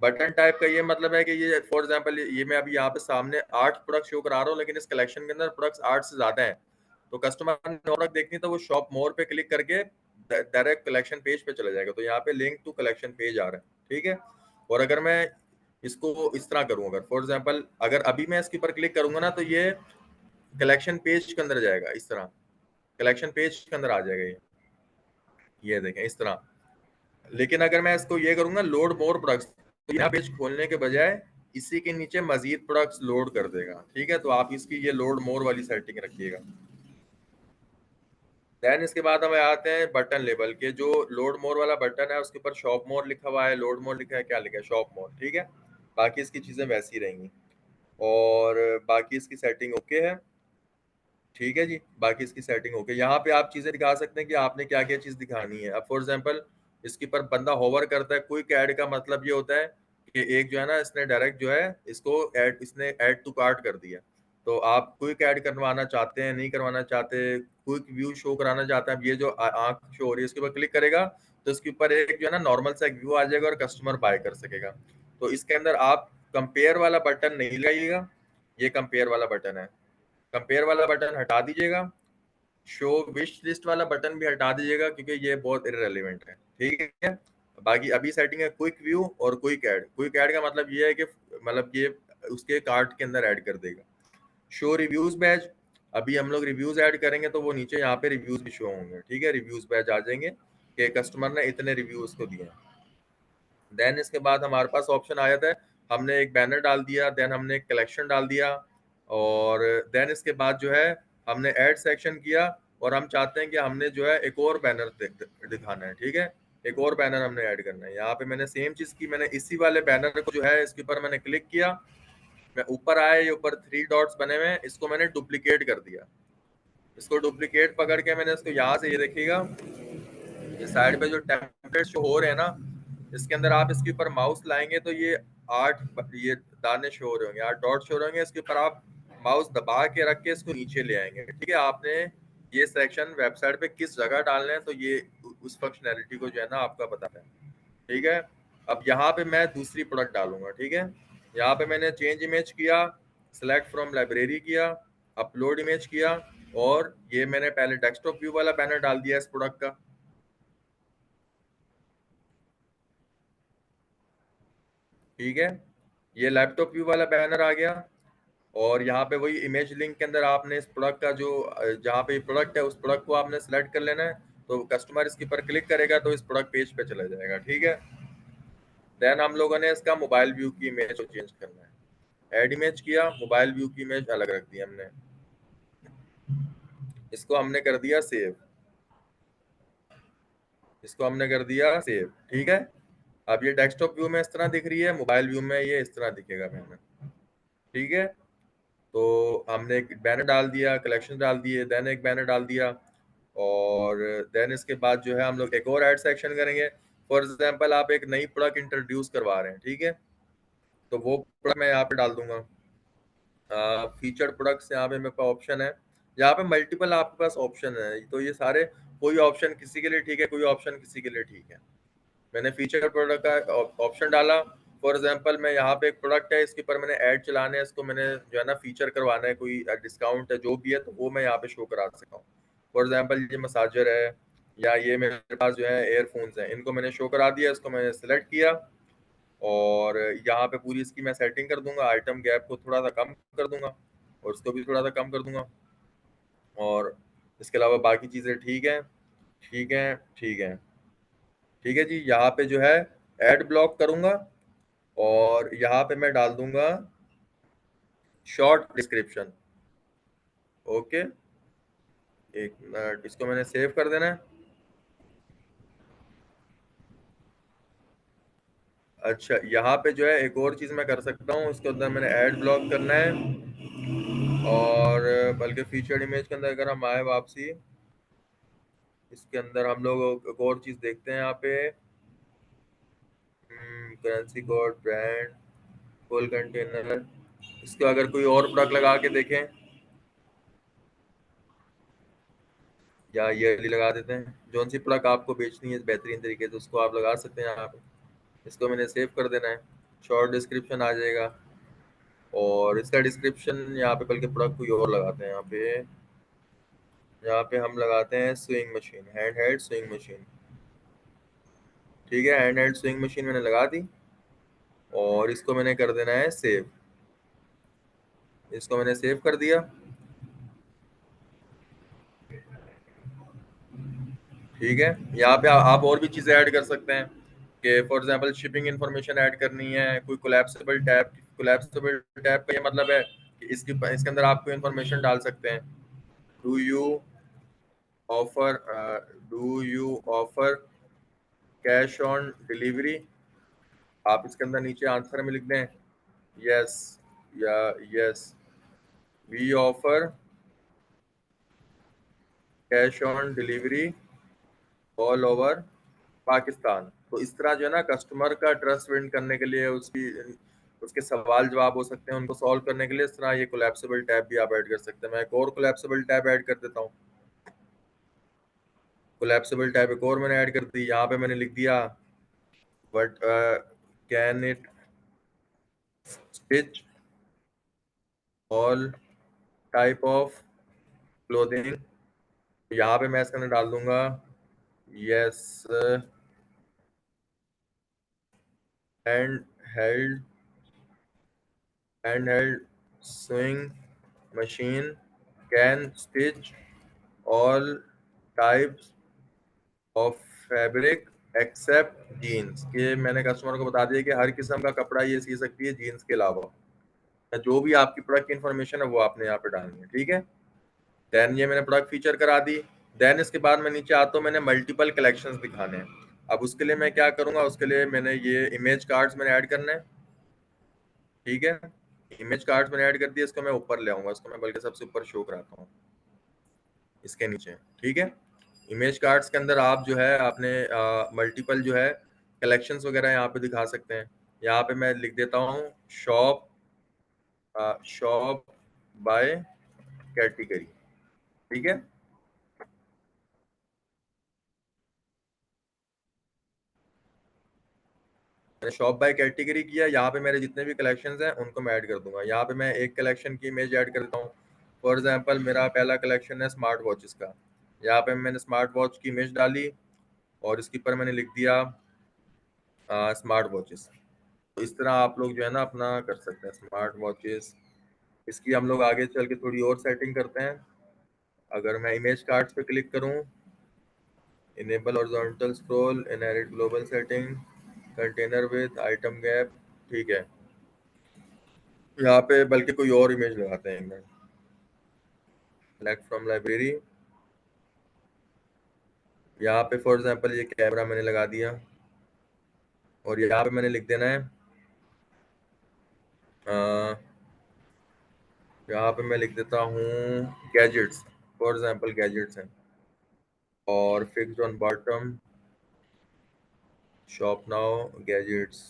बटन टाइप का ये मतलब है कि ये फॉर एग्जांपल ये मैं अभी यहाँ पे सामने 8 प्रोडक्ट शो करा रहा हूँ, लेकिन इस कलेक्शन के अंदर प्रोडक्ट्स 8 से ज्यादा हैं। तो कस्टमर ने प्रोडक्ट देखनी तो वो शॉप मोर पे क्लिक करके डायरेक्ट कलेक्शन पेज पे चला जाएगा। तो यहाँ पे लिंक टू कलेक्शन पेज आ रहा है। ठीक है, और अगर मैं इसको इस तरह करूँ, अगर फॉर एग्जांपल अगर अभी मैं इसके ऊपर क्लिक करूंगा ना, तो ये कलेक्शन पेज के अंदर जाएगा, इस तरह कलेक्शन पेज के अंदर आ जाएगा ये देखें इस तरह। लेकिन अगर मैं इसको ये करूंगा लोड मोर प्रोडक्ट्स, तो यहाँ पेज खोलने के बजाय इसी के नीचे मजीद प्रोडक्ट्स लोड कर देगा। ठीक है, तो आप इसकी ये लोड मोर वाली सेटिंग रखिएगा। देन इसके बाद हमें आते हैं बटन लेबल के। जो लोड मोर वाला बटन है उसके ऊपर शॉप मोर लिखा हुआ है, लोड मोर लिखा है, क्या लिखा है, शॉप मोर। ठीक है, बाकी इसकी चीजें वैसी रहेंगी, और बाकी इसकी सेटिंग ओके है। ठीक है जी, बाकी इसकी सेटिंग ओके। यहाँ पे आप चीजें दिखा सकते हैं कि आपने क्या क्या चीज दिखानी है। अब फॉर एग्जांपल इसके ऊपर बंदा होवर करता है, क्विक ऐड का मतलब ये होता है कि एक जो है ना, इसने डायरेक्ट जो है इसको ऐड, इसने ऐड टू कार्ट कर दिया। तो आप क्विक ऐड करवाना चाहते हैं, नहीं करवाना चाहते, क्विक व्यू शो कराना चाहते हैं, अब ये जो आंख शो हो रही है इसके ऊपर क्लिक करेगा, तो इसके ऊपर एक जो है ना नॉर्मल सा एक व्यू आ जाएगा, और कस्टमर बाय कर सकेगा। तो इसके अंदर आप कंपेयर वाला बटन नहीं लगाइएगा, ये कंपेयर वाला बटन है, कंपेयर वाला बटन हटा दीजिएगा। शो विश लिस्ट वाला बटन भी हटा दीजिएगा, क्योंकि ये बहुत इररेलेवेंट है। ठीक है, बाकी अभी सेटिंग है क्विक व्यू और क्विक ऐड। क्विक ऐड का मतलब ये है कि मतलब ये उसके कार्ट के अंदर ऐड कर देगा। शो रिव्यूज बैच, अभी हम लोग रिव्यूज ऐड करेंगे तो वो नीचे यहाँ पे रिव्यूज भी शो होंगे। ठीक है, रिव्यूज बैच आ जाएंगे कि कस्टमर ने इतने रिव्यूज को दिए। देन इसके बाद हमारे पास ऑप्शन आ जाता है हमने एक बैनर डाल दिया, देन हमने एक कलेक्शन डाल दिया, और देन इसके बाद जो है हमने ऐड सेक्शन किया, और हम चाहते हैं कि हमने जो है एक और बैनर दिखाना है, ठीक है। एक और बैनर हमने ऐड करना है। यहाँ पे मैंने सेम चीज की, मैंने इसी वाले बैनर को जो है इसके ऊपर मैंने क्लिक किया, मैं ऊपर आया, ये ऊपर 3 डॉट्स बने हुए हैं, इसको मैंने डुप्लीकेट कर दिया। इसको डुप्लीकेट पकड़ के मैंने इसको यहाँ से, ये देखिएगा ये साइड पे जो टेम्पलेट शो हो रहे हैं ना, इसके अंदर आप इसके ऊपर माउस लाएंगे तो ये 8 ये दाने शो हो रहे होंगे, 8 डॉट शो हो रहे होंगे। इसके ऊपर आप माउस दबा के रख के इसको नीचे ले आएंगे, ठीक है। आपने ये सेक्शन वेबसाइट पे किस जगह डालना है, तो ये उस फंक्शनैलिटी को जो है ना आपका बताता है, ठीक है। अब यहाँ पे मैं दूसरी प्रोडक्ट डालूंगा, ठीक है। यहाँ पे मैंने चेंज इमेज किया, सेलेक्ट फ्रॉम लाइब्रेरी किया, अपलोड इमेज किया, और ये मैंने पहले डेस्कटॉप व्यू वाला बैनर डाल दिया इस प्रोडक्ट का, ठीक है। ये लैपटॉप व्यू वाला बैनर आ गया, और यहाँ पे वही इमेज लिंक के अंदर आपने इस प्रोडक्ट का जो जहाँ पे प्रोडक्ट है उस प्रोडक्ट को आपने सेलेक्ट कर लेना है, तो कस्टमर इसके ऊपर क्लिक करेगा तो इस प्रोडक्ट पेज पे चला जाएगा, ठीक है। देन हम लोगों ने इसका मोबाइल व्यू की इमेज को चेंज करना है, ऐड इमेज किया, मोबाइल व्यू की इमेज अलग रख दी हमने, इसको हमने कर दिया सेव, इसको हमने कर दिया सेव, ठीक है। अब ये डेस्कटॉप व्यू में इस तरह दिख रही है, मोबाइल व्यू में ये इस तरह दिखेगा हमें, ठीक है। तो हमने एक बैनर डाल दिया, कलेक्शन डाल दिए, देन एक बैनर डाल दिया, और देन इसके बाद जो है हम लोग एक और ऐड सेक्शन करेंगे। फॉर एग्जांपल आप एक नई प्रोडक्ट इंट्रोड्यूस करवा रहे हैं, ठीक है, तो वो प्रोडक्ट मैं यहाँ पे डाल दूंगा। फीचर्ड प्रोडक्ट्स यहाँ पे मेरे पास ऑप्शन है, यहाँ पे मल्टीपल आपके पास ऑप्शन है, तो ये सारे कोई ऑप्शन किसी के लिए ठीक है, कोई ऑप्शन किसी के लिए ठीक है। मैंने फीचर प्रोडक्ट का ऑप्शन डाला। फॉर एग्जांपल मैं यहाँ पे एक प्रोडक्ट है, इसके ऊपर मैंने ऐड चलाने है, इसको मैंने जो है ना फीचर करवाना है, कोई डिस्काउंट है जो भी है, तो वो मैं यहाँ पे शो करा सकता हूँ। फॉर एग्जांपल ये मसाजर है, या ये मेरे पास जो है एयरफोन्स हैं, इनको मैंने शो करा दिया, इसको मैंने सेलेक्ट किया, और यहाँ पे पूरी इसकी मैं सेटिंग कर दूंगा, आइटम गैप को थोड़ा सा कम कर दूंगा, और इसको भी थोड़ा सा कम कर दूंगा, और इसके अलावा बाकी चीज़ें ठीक है, ठीक है, ठीक है, ठीक है जी। यहाँ पे जो है एड ब्लॉक करूंगा, और यहाँ पे मैं डाल दूंगा शॉर्ट डिस्क्रिप्शन, ओके। एक मिनट, इसको मैंने सेव कर देना है। अच्छा, यहाँ पे जो है एक और चीज मैं कर सकता हूँ, इसके अंदर मैंने ऐड ब्लॉक करना है, और बल्कि फीचर्ड इमेज के अंदर अगर हम आए वापसी, इसके अंदर हम लोग एक और चीज देखते हैं यहाँ पे, currency code, brand, full container, इसको अगर कोई और प्रोडक्ट लगा के देखें, या ये वाली लगा देते हैं, जौन सी प्रोडक्ट आपको बेचनी है बेहतरीन तरीके से, उसको आप लगा सकते हैं यहाँ पे। इसको मैंने सेव कर देना है, शॉर्ट डिस्क्रिप्शन आ जाएगा, और इसका डिस्क्रिप्शन यहाँ पे बल्कि प्रोडक्ट कोई और लगाते हैं, यहाँ पे हम लगाते हैं swing machine, hand held sewing machine, ठीक है। हैंड हेल्ड स्विंग मशीन मैंने लगा दी, और इसको मैंने कर देना है सेव, इसको मैंने सेव कर दिया, ठीक है। यहाँ पे आप और भी चीज़ें ऐड कर सकते हैं, कि for example shipping information add करनी है, कोई कोलैप्सिबल टैब, कोलैप्सिबल टैब का ये मतलब है कि इसके अंदर आप कोई इंफॉर्मेशन डाल सकते हैं, do you offer do you offer cash on delivery, आप इसके अंदर नीचे आंसर में लिख दें यस, या yes we offer cash on delivery all over Pakistan. तो इस तरह जो है ना कस्टमर का ट्रस्ट विन करने के लिए, उसकी उसके सवाल जवाब हो सकते हैं, उनको सॉल्व करने के लिए इस तरह ये कोलैप्सिबल टैब भी आप ऐड कर सकते हैं। मैं एक और कोलैप्सिबल टैब ऐड कर देता हूँ, कोलैप्सिबल टैब एक और मैंने ऐड कर दी। यहाँ पे मैंने लिख दिया but can it stitch all type of clothing, यहाँ पे मैं इसके अंदर डाल दूंगा yes hand held handheld sewing machine can stitch all types of fabric except jeans, ये मैंने कस्टमर को बता दिया कि हर किस्म का कपड़ा ये सी सकती है जीन्स के अलावा। जो भी आपकी प्रोडक्ट की इन्फॉर्मेशन है वो आपने यहाँ पे डालनी है, ठीक है। देन ये मैंने प्रोडक्ट फीचर करा दी। देन इसके बाद मैं नीचे आता हूँ, मैंने मल्टीपल कलेक्शंस दिखाने हैं। अब उसके लिए मैं क्या करूंगा, उसके लिए मैंने ये इमेज कार्ड्स मैंने ऐड करना है, ठीक है। इमेज कार्ड्स मैंने ऐड कर दिया, इसको मैं ऊपर ले आऊंगा, इसको मैं बल्कि सबसे ऊपर शो कराता हूँ इसके नीचे, ठीक है। इमेज कार्ड्स के अंदर आप जो है आपने मल्टीपल जो है कलेक्शंस वगैरह यहाँ पे दिखा सकते हैं। यहाँ पे मैं लिख देता हूँ शॉप, शॉप बाय कैटेगरी, ठीक है। मैंने शॉप बाय कैटेगरी किया, यहाँ पे मेरे जितने भी कलेक्शंस हैं उनको मैं ऐड कर दूंगा। यहाँ पे मैं एक कलेक्शन की इमेज ऐड कर देता हूँ। फॉर एग्जांपल मेरा पहला कलेक्शन है स्मार्ट वॉचेस का। यहाँ पे मैंने स्मार्ट वॉच की इमेज डाली और इसके ऊपर मैंने लिख दिया स्मार्ट वॉचेस। तो इस तरह आप लोग जो है ना अपना कर सकते हैं स्मार्ट वॉचेस। इसकी हम लोग आगे चल के थोड़ी और सेटिंग करते हैं। अगर मैं इमेज कार्ड्स पे क्लिक करूँ, enable horizontal scroll, inherit global setting, container with item gap, ठीक है। यहाँ पे बल्कि कोई और इमेज लगाते हैं मैं, सेलेक्ट फ्रॉम लाइब्रेरी। यहाँ पे फॉर एग्जांपल ये कैमरा मैंने लगा दिया और यहाँ पे मैंने लिख देना है अ, यहाँ पे मैं लिख देता हूँ गैजेट्स। फॉर एग्जांपल गैजेट्स हैं और fixed on bottom, shop now gadgets.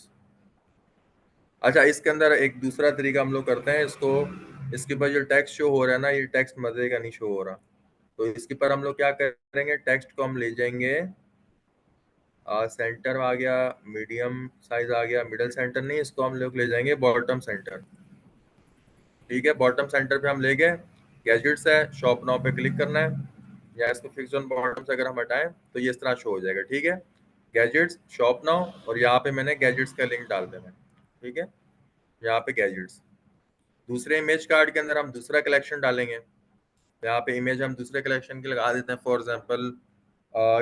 अच्छा, इसके अंदर एक दूसरा तरीका हम लोग करते हैं इसको, इसके ऊपर जो टेक्स्ट शो हो रहा है ना, ये टेक्स्ट मजे का नहीं शो हो रहा। तो इसके पर हम लोग क्या करेंगे, टेक्स्ट को हम ले जाएंगे सेंटर आ गया, मीडियम साइज आ गया, मिडल सेंटर नहीं, इसको हम लोग ले जाएंगे बॉटम सेंटर, ठीक है। बॉटम सेंटर पे हम ले गए, गैजेट्स है, शॉप नाउ पे क्लिक करना है, या इसको फिक्स ऑन बॉटम से अगर हम हटाएं तो ये इस तरह शो हो जाएगा, ठीक है। गैजेट्स, शॉप नाउ, और यहाँ पे मैंने गैजेट्स का लिंक डाल देना है, ठीक है। यहाँ पे गैजेट्स, दूसरे इमेज कार्ड के अंदर हम दूसरा कलेक्शन डालेंगे। यहाँ पे इमेज हम दूसरे कलेक्शन की लगा देते हैं, फॉर एग्जांपल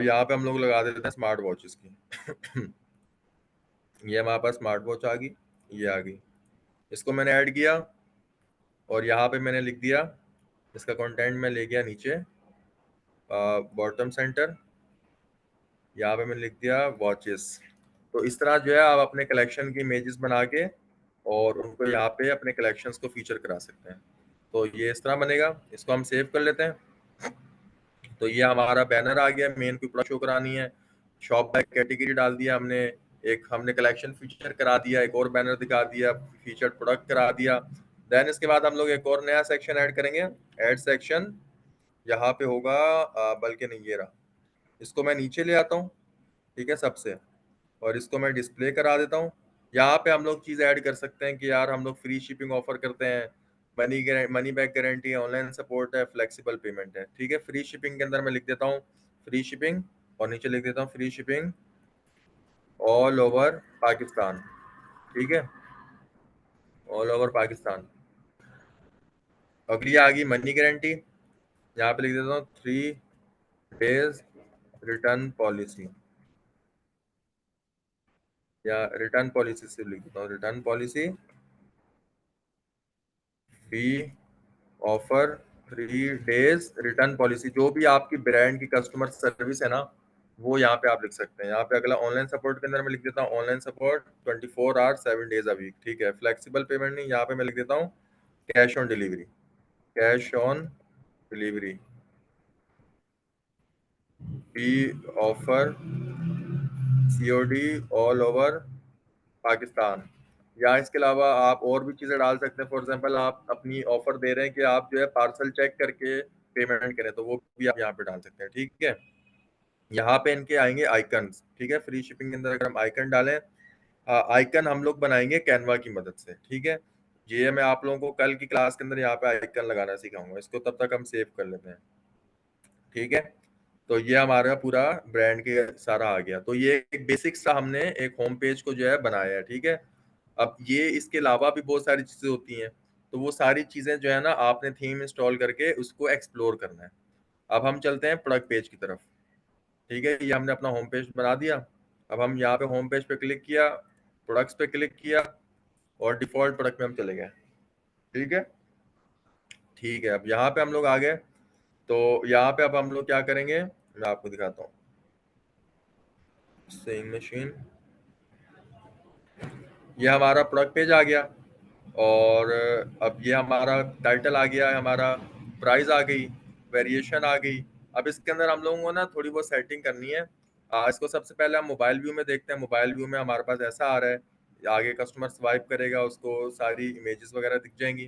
यहाँ पे हम लोग लगा देते हैं स्मार्ट वॉचेस की। ये हमारे पास स्मार्ट वॉच आ गई, ये आ गई, इसको मैंने ऐड किया और यहाँ पे मैंने लिख दिया, इसका कंटेंट मैं ले गया नीचे बॉटम सेंटर, यहाँ पे मैंने लिख दिया वॉचेस। तो इस तरह जो है आप अपने कलेक्शन की इमेजेस बना के और उनको यहाँ पे अपने कलेक्शंस को फीचर करा सकते हैं। तो ये इस तरह बनेगा, इसको हम सेव कर लेते हैं। तो ये हमारा बैनर आ गया, मेन कोई प्रोडक्ट शो करानी है, शॉप बाय कैटेगरी डाल दिया हमने, एक हमने कलेक्शन फीचर करा दिया, एक और बैनर दिखा दिया, फीचर प्रोडक्ट करा दिया। देन इसके बाद हम लोग एक और नया सेक्शन ऐड करेंगे, ऐड सेक्शन। यहाँ पे होगा बल्कि नहीं, ये रहा, इसको मैं नीचे ले आता हूँ, ठीक है, सबसे, और इसको मैं डिस्प्ले करा देता हूँ। यहाँ पे हम लोग चीज़ ऐड कर सकते हैं कि यार हम लोग फ्री शिपिंग ऑफर करते हैं, मनी बैक गारंटी है, ऑनलाइन सपोर्ट है, फ्लेक्सिबल पेमेंट है, ठीक है। फ्री शिपिंग के अंदर मैं लिख देता हूँ फ्री शिपिंग, और नीचे लिख देता हूँ free shipping all over Pakistan, ठीक है, ऑल ओवर पाकिस्तान। अगली आ गई मनी गारंटी, यहाँ पे लिख देता हूँ 3 डेज रिटर्न पॉलिसी, या रिटर्न पॉलिसी से लिख देता हूँ रिटर्न पॉलिसी फी ऑफर 3 डेज रिटर्न पॉलिसी। जो भी आपकी ब्रांड की कस्टमर सर्विस है ना, वो यहाँ पे आप लिख सकते हैं। यहाँ पे अगला ऑनलाइन सपोर्ट के अंदर मैं लिख देता हूँ online support 24 hours 7 days a week, ठीक है। फ्लेक्सिबल पेमेंट नहीं, यहाँ पे मैं लिख देता हूँ cash on delivery, cash on delivery fee offer COD all over Pakistan. या इसके अलावा आप और भी चीज़ें डाल सकते हैं, फॉर एग्जांपल आप अपनी ऑफर दे रहे हैं कि आप जो है पार्सल चेक करके पेमेंट करें, तो वो भी आप यहाँ पे डाल सकते हैं, ठीक है। यहाँ पे इनके आएंगे आइकन्स, ठीक है। फ्री शिपिंग के अंदर अगर हम आइकन डालें, आइकन हम लोग बनाएंगे कैनवा की मदद से, ठीक है। ये मैं आप लोगों को कल की क्लास के अंदर यहाँ पे आइकन लगाना सिखाऊंगा, इसको तब तक हम सेव कर लेते हैं, ठीक है। तो ये हमारा पूरा ब्रांड के सारा आ गया। तो ये एक बेसिक सा हमने एक होम पेज को जो है बनाया है, ठीक है। अब ये इसके अलावा भी बहुत सारी चीजें होती हैं, तो वो सारी चीजें जो है ना आपने थीम इंस्टॉल करके उसको एक्सप्लोर करना है। अब हम चलते हैं प्रोडक्ट पेज की तरफ, ठीक है। ये हमने अपना होम पेज बना दिया। अब हम यहाँ पे होम पेज पे क्लिक किया, प्रोडक्ट्स पे क्लिक किया और डिफॉल्ट प्रोडक्ट में हम चले गए। ठीक है, ठीक है। अब यहाँ पे हम लोग आ गए, तो यहाँ पे अब हम लोग क्या करेंगे, मैं आपको दिखाता हूँ। सेइंग मशीन, ये हमारा प्रोडक्ट पेज आ गया, और अब ये हमारा टाइटल आ गया, हमारा प्राइस आ गई, वेरिएशन आ गई। अब इसके अंदर हम लोगों को ना थोड़ी बहुत सेटिंग करनी है। इसको सबसे पहले हम मोबाइल व्यू में देखते हैं। मोबाइल व्यू में हमारे पास ऐसा आ रहा है, आगे कस्टमर स्वाइप करेगा, उसको सारी इमेजेस वगैरह दिख जाएंगी।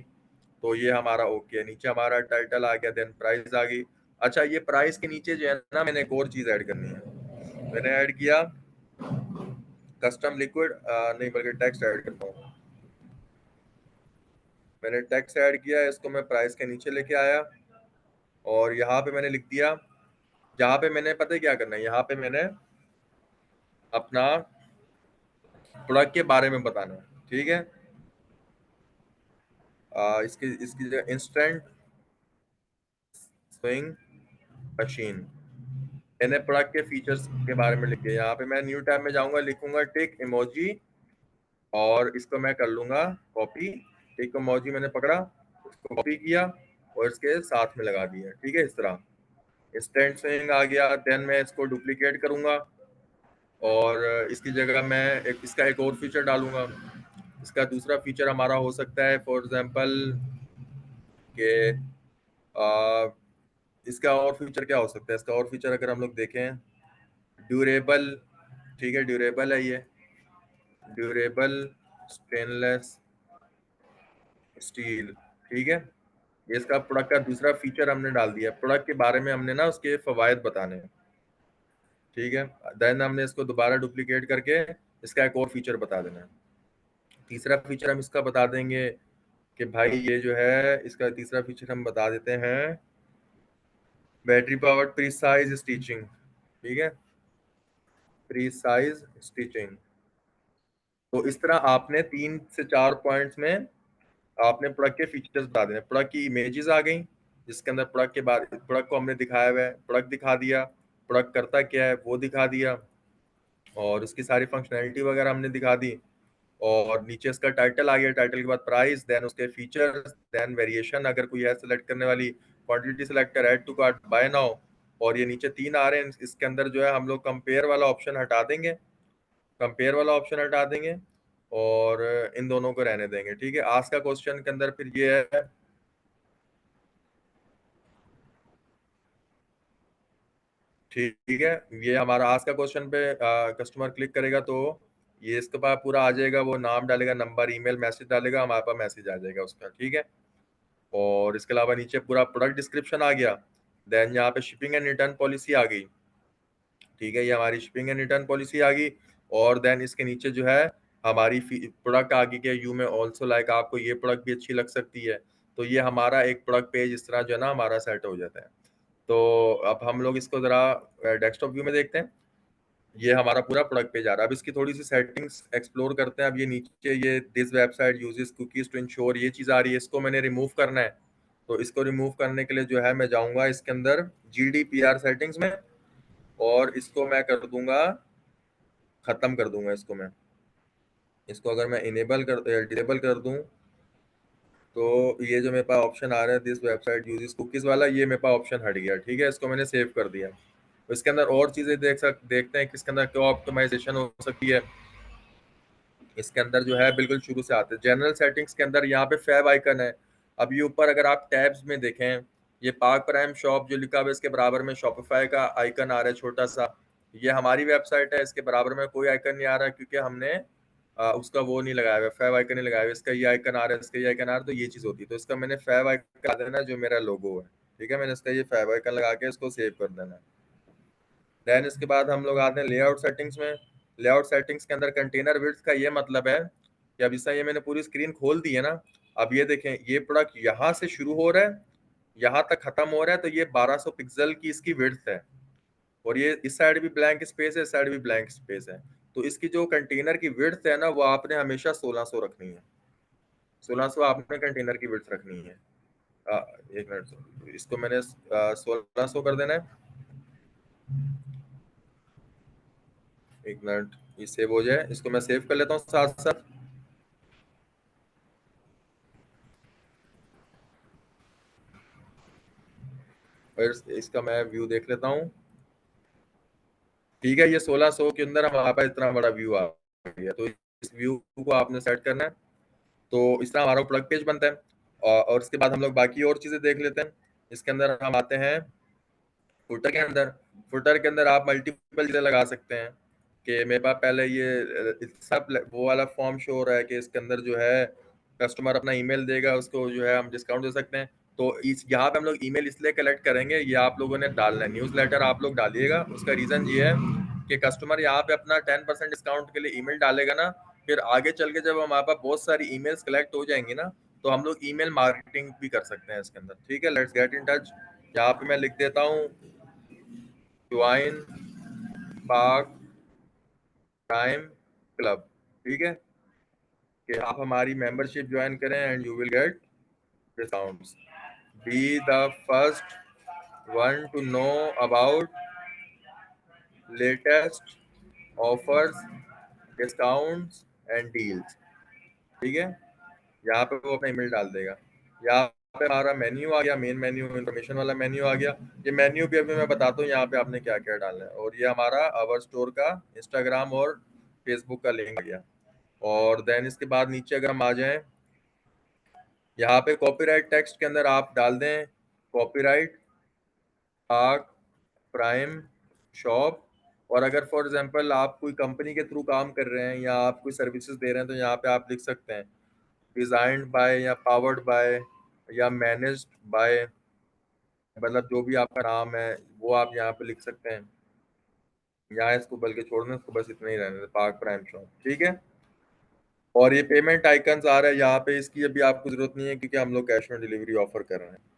तो ये हमारा ओके है। नीचे हमारा टाइटल आ गया, देन प्राइस आ गई। अच्छा, ये प्राइस के नीचे जो है ना, मैंने एक और चीज ऐड करनी है। मैंने ऐड किया कस्टम लिक्विड, नहीं बल्कि टेक्स्ट ऐड करता हूँ। मैंने टेक्स्ट ऐड किया, इसको मैं प्राइस के नीचे लेके आया, और यहाँ पे मैंने लिख दिया, यहाँ पे मैंने पता है क्या करना है, यहाँ पे मैंने अपना प्रोडक्ट के बारे में बताना है। ठीक है, इसकी इसकी जगह इंस्टेंट स्विंग मशीन, मैंने प्रोडक्ट के फीचर्स के बारे में लिखे। यहाँ पे मैं न्यू टैब में जाऊंगा, लिखूंगा टिक इमोजी, और इसको मैं कर लूंगा कॉपी। टिक इमोजी मैंने पकड़ा, इसको कॉपी किया और इसके साथ में लगा दिया। ठीक है, इस तरह इंस्टेंट स्विंग आ गया। देन मैं इसको डुप्लीकेट करूंगा, और इसकी जगह मैं इसका एक और फीचर डालूंगा। इसका दूसरा फीचर हमारा हो सकता है फॉर एग्जांपल कि इसका और फीचर क्या हो सकता है। इसका और फीचर अगर हम लोग देखें, ड्यूरेबल, ठीक है, ड्यूरेबल है ये, ड्यूरेबल स्टेनलेस स्टील। ठीक है, ये इसका प्रोडक्ट का दूसरा फीचर हमने डाल दिया। प्रोडक्ट के बारे में हमने ना उसके फवायद बताने हैं। ठीक है, देन हमने इसको दोबारा डुप्लीकेट करके इसका एक और फीचर बता देना है। तीसरा फीचर हम इसका बता देंगे कि भाई ये जो है, इसका तीसरा फीचर हम बता देते हैं बैटरी पावर्ड प्रीसाइज स्टिचिंग। ठीक है, प्रीसाइज स्टिचिंग। तो इस तरह आपने 3 से 4 पॉइंट्स में आपने प्रोडक्ट के फीचर्स बता देने। प्रोडक्ट की इमेजेस आ गई, जिसके अंदर प्रोडक्ट के बाद प्रोडक्ट को हमने दिखाया हुआ है, प्रोडक्ट दिखा दिया, प्रोडक्ट करता क्या है वो दिखा दिया, और उसकी सारी फंक्शनैलिटी वगैरह हमने दिखा दी। और नीचे इसका टाइटल आ गया, टाइटल के बाद प्राइस, देन उसके फीचर्स, देन वेरिएशन अगर कोई है सिलेक्ट करने वाली, quantity selector, add to cart, buy now. और ये नीचे 3 आ रहे हैं, इसके अंदर जो है हम लोग कंपेयर वाला ऑप्शन हटा देंगे, कंपेयर वाला ऑप्शन हटा देंगे, और इन दोनों को रहने देंगे। ठीक है, आज का क्वेश्चन के अंदर फिर ये है, ठीक है, ये हमारा आज का क्वेश्चन पे कस्टमर क्लिक करेगा तो ये इसके पास पूरा आ जाएगा, वो नाम डालेगा, नंबर, ईमेल, मैसेज डालेगा, हमारे पास मैसेज आ जाएगा उसका। ठीक है, और इसके अलावा नीचे पूरा प्रोडक्ट डिस्क्रिप्शन आ गया। देन यहाँ पे शिपिंग एंड रिटर्न पॉलिसी आ गई। ठीक है, ये हमारी शिपिंग एंड रिटर्न पॉलिसी आ गई। और देन इसके नीचे जो है हमारी प्रोडक्ट आ गई कि यू में ऑल्सो लाइक, आपको ये प्रोडक्ट भी अच्छी लग सकती है। तो ये हमारा एक प्रोडक्ट पेज इस तरह जो है ना हमारा सेट हो जाता है। तो अब हम लोग इसको जरा डेस्कटॉप व्यू में देखते हैं। ये हमारा पूरा प्रोडक्ट पेज आ रहा है। अब इसकी थोड़ी सी सेटिंग्स एक्सप्लोर करते हैं। अब ये नीचे ये this website uses cookies to ensure, ये चीज़ आ रही है, इसको मैंने रिमूव करना है। तो इसको रिमूव करने के लिए जो है मैं जाऊंगा इसके अंदर GDPR सेटिंग्स में, और इसको मैं कर दूंगा, खत्म कर दूंगा इसको मैं। इसको अगर मैं डिसेबल कर दूं, तो ये जो मेरे पास ऑप्शन आ रहा है दिस वेबसाइट यूजेस कुकीज वाला, ये मेरे पास ऑप्शन हट गया। ठीक है, इसको मैंने सेव कर दिया। तो इसके अंदर और चीजें देखते हैं कि इसके अंदर क्यों ऑप्टिमाइजेशन हो सकती है। इसके अंदर जो है बिल्कुल शुरू से आते हैं जनरल सेटिंग्स के अंदर, यहाँ पे फैब आइकन है। अब ये ऊपर अगर आप टैब्स में देखें, ये पार्क प्राइम शॉप जो लिखा हुआ है, इसके बराबर में शॉपिफाई का आइकन आ रहा है छोटा सा। ये हमारी वेबसाइट है, इसके बराबर में कोई आइकन नहीं आ रहा क्योंकि हमने उसका वो नहीं लगाया हुआ, फैब आइकन नहीं लगाया हुआ। इसका ये आइकन आ रहा है, इसका ये आइकन आ रहा है, तो ये चीज़ होती है। तो इसका मैंने फैब आइकन लगा देना जो मेरा लोगो है। ठीक है, मैंने इसका ये फैब आइकन लगा के इसको सेव कर देना है। देन इसके बाद हम लोग आते हैं लेआउट सेटिंग्स में। लेआउट सेटिंग्स के अंदर कंटेनर विड्थ का ये मतलब है कि अब इससे ये मैंने पूरी स्क्रीन खोल दी है ना। अब ये देखें, ये प्रोडक्ट यहाँ से शुरू हो रहा है, यहाँ तक खत्म हो रहा है, तो ये 1200 पिक्सल की इसकी विड्थ है। और ये इस साइड भी ब्लैंक स्पेस है, इस साइड भी ब्लैंक स्पेस है। तो इसकी जो कंटेनर की विड्थ है ना, वो आपने हमेशा 1600 रखनी है। 1600 आपने कंटेनर की विड्थ रखनी है। एक मिनट, इसको मैंने 1600 कर देना है। एक मिनट, ये सेव हो जाए, इसको मैं सेव कर लेता हूँ साथ साथ। और इसका मैं व्यू देख लेता हूँ। ठीक है, ये 1600 के अंदर हमारे पास इतना बड़ा व्यू आ गया। तो इस व्यू को आपने सेट करना है। तो इस तरह हमारा प्लग पेज बनता है। और इसके बाद हम लोग बाकी और चीजें देख लेते हैं। इसके अंदर हम आते हैं फुटर के अंदर। फुटर के अंदर आप मल्टीपल चीजें लगा सकते हैं कि मेरे पास पहले ये सब वो वाला फॉर्म शो हो रहा है कि इसके अंदर जो है कस्टमर अपना ईमेल देगा, उसको जो है हम डिस्काउंट दे सकते हैं। तो इस यहाँ पे हम लोग ईमेल इसलिए कलेक्ट करेंगे, ये आप लोगों ने डालना है, न्यूज़ लेटर आप लोग डालिएगा। उसका रीजन ये है कि कस्टमर यहाँ पे अपना 10% डिस्काउंट के लिए ईमेल डालेगा ना, फिर आगे चल के जब हमारे पास बहुत सारी ईमेल्स कलेक्ट हो जाएंगी ना, तो हम लोग ईमेल मार्केटिंग भी कर सकते हैं इसके अंदर। ठीक है, लेट्स गेट इन टच। यहाँ पे मैं लिख देता हूँ ज्वाइन पार्क प्राइम क्लब। ठीक है, कि आप हमारी मेंबरशिप ज्वाइन करें and you will get discounts. Be the first one to know about latest offers, discounts and deals. ठीक है, यहाँ पे वो अपना ईमेल डाल देगा। यहाँ पे हमारा मेन्यू आ गया, मेन मेन्यू, इंफॉर्मेशन वाला मेन्यू आ गया। ये मेन्यू भी अभी मैं बताता हूँ यहाँ पे आपने क्या क्या डालना है। और ये हमारा अवर स्टोर का इंस्टाग्राम और फेसबुक का लिंक आ गया। और देन इसके बाद नीचे अगर हम आ जाएं, यहाँ पे कॉपीराइट टेक्स्ट के अंदर आप डाल दें कॉपीराइट पार्क प्राइम शॉप। और अगर फॉर एग्जांपल आप कोई कंपनी के थ्रू काम कर रहे हैं या आप कोई सर्विसेज दे रहे हैं, तो यहाँ पे आप लिख सकते हैं डिजाइन्ड बाय या पावर्ड बाय या मैनेज्ड बाय, मतलब जो भी आपका नाम है वो आप यहाँ पे लिख सकते हैं। यहाँ इसको बल्कि छोड़ना, इसको बस इतना ही रहने दें, पार्क प्राइम शॉप। ठीक है, और ये पेमेंट आइकन्स आ रहा है यहाँ पे, इसकी अभी आपको जरूरत नहीं है क्योंकि हम लोग कैश ऑन डिलीवरी ऑफर कर रहे हैं।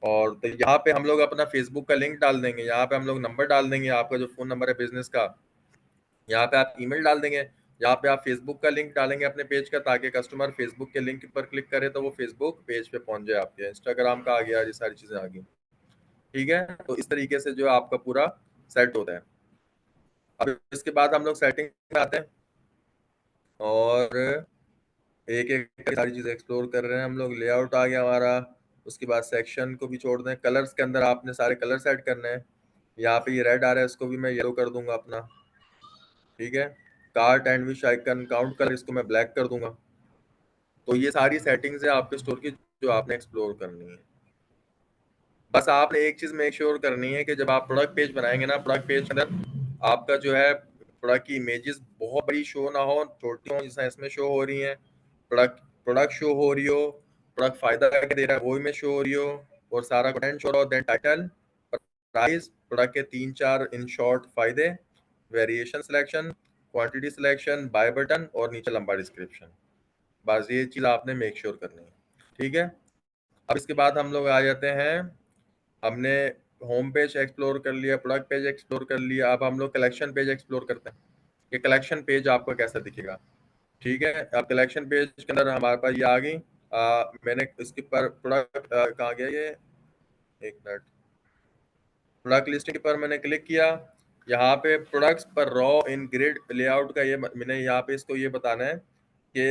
और तो यहाँ पे हम लोग अपना फेसबुक का लिंक डाल देंगे, यहाँ पे हम लोग नंबर डाल देंगे, आपका जो फोन नंबर है बिजनेस का। यहाँ पे आप ईमेल डाल देंगे, यहाँ पे आप फेसबुक का लिंक डालेंगे अपने पेज का, ताकि कस्टमर फेसबुक के लिंक पर क्लिक करे तो वो फेसबुक पेज पे पहुंच जाए आपके। इंस्टाग्राम का आ गया, ये सारी चीजें आ गई। ठीक है, तो इस तरीके से जो आपका पूरा सेट होता है। अब इसके बाद हम लोग सेटिंग में आते हैं और एक एक सारी चीजें एक्सप्लोर कर रहे हैं हम लोग। लेआउट आ गया हमारा। उसके बाद सेक्शन को भी छोड़ दें। कलर्स के अंदर आपने सारे कलर सेट करने हैं। यहाँ पे ये रेड आ रहा है, इसको भी मैं येलो कर दूंगा अपना। ठीक है, cart and wish icon count colour, इसको मैं ब्लैक कर दूंगा। तो ये सारी सेटिंग्स है आपके स्टोर की जो आपने एक्सप्लोर करनी है। बस आपने एक चीज मेक श्योर करनी है कि जब आप प्रोडक्ट पेज बनाएंगे ना, प्रोडक्ट पेज के अंदर आपका जो है प्रोडक्ट की इमेजेस बहुत बड़ी शो ना हो, छोटी हो, जैसा इसमें शो हो रही है। प्रोडक्ट प्रोडक्ट शो हो रही हो, प्रोडक्ट फायदा क्या दे रहा है वो में शो हो रही हो, और सारा कंटेंट शो रहा हो। देन टाइटल, प्राइस, प्रोडक्ट के 3-4 इन शॉर्ट फायदे, variation selection, quantity selection, buy button, और नीचे लंबा डिस्क्रिप्शन। बस ये चीज आपने मेक श्योर करनी है। ठीक है, अब इसके बाद हम लोग आ जाते हैं, हमने होम पेज एक्सप्लोर कर लिया, प्रोडक्ट पेज एक्सप्लोर कर लिया, अब हम लोग कलेक्शन पेज एक्सप्लोर करते हैं कि कलेक्शन पेज आपको कैसा दिखेगा। ठीक है, अब कलेक्शन पेज के अंदर हमारे पास ये आ गई। मैंने इसके पर प्रोडक्ट कहाँ गया ये, एक मिनट, प्रोडक्ट लिस्टिंग पर मैंने क्लिक किया। यहाँ पे प्रोडक्ट्स पर रॉ इन ग्रिड लेआउट का ये मैंने यहाँ पे इसको ये बताना है कि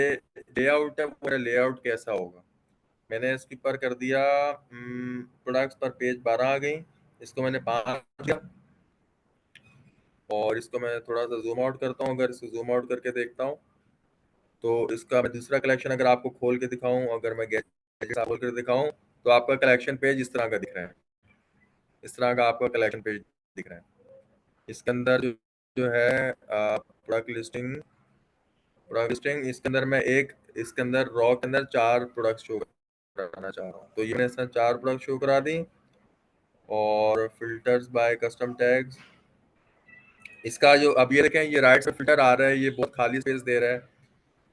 लेआउट है वो मेरा लेआउट कैसा होगा। मैंने इसके ऊपर कर दिया प्रोडक्ट्स पर पेज 12 आ गई, इसको मैंने 5 किया। और इसको मैं थोड़ा सा जूम आउट करता हूँ। अगर इसको जूम आउट करके देखता हूँ तो इसका मैं दूसरा कलेक्शन अगर आपको खोल के दिखाऊं, अगर मैं गैजेट खोल कर दिखाऊं, तो आपका कलेक्शन पेज इस तरह का दिख रहा है। इस तरह का आपका कलेक्शन पेज दिख रहा है। इसके अंदर जो है प्रोडक्ट लिस्टिंग इसके अंदर मैं एक, इसके अंदर रॉ के अंदर 4 प्रोडक्ट शो कराना चाह रहा हूँ, तो ये मैंने इसमें 4 प्रोडक्ट शो करा दी। और फिल्टर्स बाय कस्टम टैग्स, इसका जो अब ये देखें, ये राइट से फिल्टर आ रहा है, ये बहुत खाली स्पेस दे रहा है।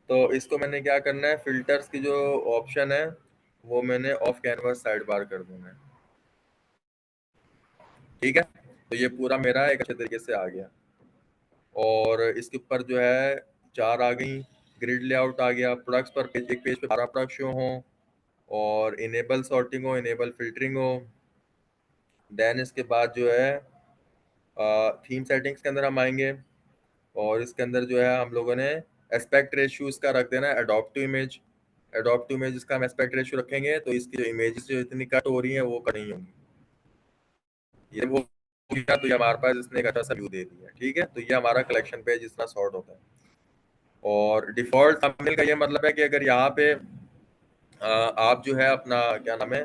तो इसको मैंने क्या करना है, फिल्टर्स की जो ऑप्शन है वो मैंने ऑफ कैनवस साइड बार कर देना है। ठीक है, तो ये पूरा मेरा एक अच्छे तरीके से आ गया। और इसके ऊपर जो है 4 आ गई, ग्रिड लेआउट आ गया, प्रोडक्ट्स पर पेज, एक पेज पे 12 प्रोडक्ट शो हो, और इनेबल सॉर्टिंग हो, इनेबल फिल्टरिंग हो। देन इसके बाद जो है थीम सेटिंग्स के अंदर हम आएंगे। और इसके अंदर जो है हम लोगों ने एस्पेक्ट रेशियो इसका रख देना है अडॉप्टिव इमेज। अडॉप्टिव इमेज इसका हम एस्पेक्ट रेशियो रखेंगे तो इसकी जो इमेजेस जो इतनी कट हो रही हैं वो कट नहीं होंगी। ये वो किया तो ये हमारे पास इसने एक अच्छा सा व्यू दे दिया। ठीक है, तो ये हमारा कलेक्शन पेज इस तरह सॉर्ट होता है। और डिफॉल्ट थंबनेल का ये मतलब है कि अगर यहाँ पे आप जो है अपना क्या नाम है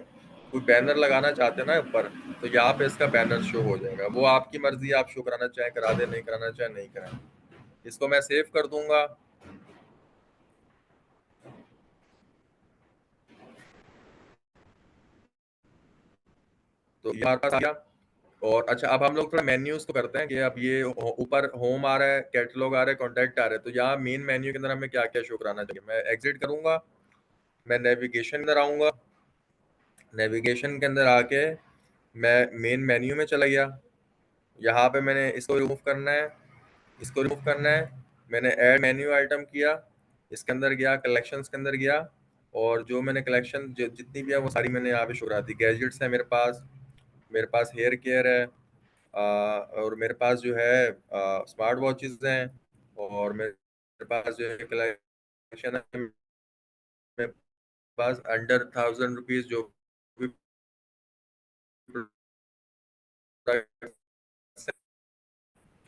कोई बैनर लगाना चाहते हैं ना ऊपर, तो यहाँ पे इसका बैनर शो हो जाएगा। वो आपकी मर्जी, आप शो कराना चाहें करा दे, नहीं कराना चाहें नहीं कराएं। इसको मैं सेव कर दूंगा। तो ये हमारे पास आ गया। और अच्छा, अब हम लोग थोड़ा मेन्यूज को करते हैं कि अब ये ऊपर होम आ रहा है, कैटलॉग आ रहा है, कॉन्टैक्ट आ रहा है, तो यहाँ मेन मेन्यू के अंदर हमें क्या क्या शो कराना चाहिए। मैं एग्जिट करूंगा, मैं नेविगेशन के अंदर आऊंगा। नेविगेशन के अंदर आके मैं मेन मेन्यू में चला गया। यहाँ पे मैंने इसको रिमूव करना है, इसको रिमूव करना है। मैंने ऐड मेन्यू आइटम किया, इसके अंदर गया, कलेक्शंस के अंदर गया, और जो मैंने कलेक्शन जितनी भी है वो सारी मैंने यहाँ पे शो करा दी। गैजेट्स है मेरे पास, मेरे पास हेयर केयर है, और मेरे पास जो है स्मार्ट वॉचेस हैं, और मेरे पास जो है कलेक्शन है, मेरे पास अंडर 1000 रुपीज जो भी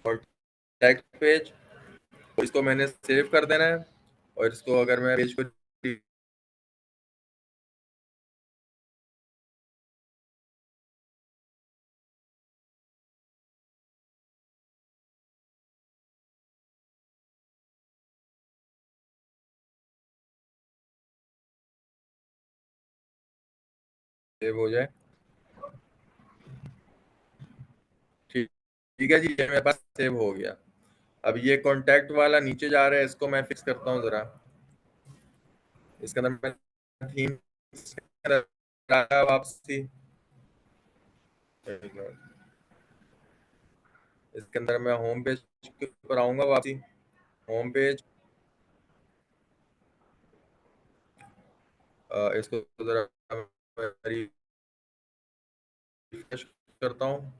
कॉन्टैक्ट पेज, इसको मैंने सेव कर देना है। और इसको अगर मैं पेज को सेव हो जाए। ठीक, ठीक है जी, ये मेरे पास सेव हो गया। अब ये कॉन्टैक्ट वाला नीचे जा रहा है, इसको मैं फिक्स करता हूँ जरा। इसके अंदर मैं थीम वापसी, इसके अंदर मैं होम पेज के ऊपर आऊंगा वापसी। होम पेज, इसको जरा रिफ्रेश करता हूँ।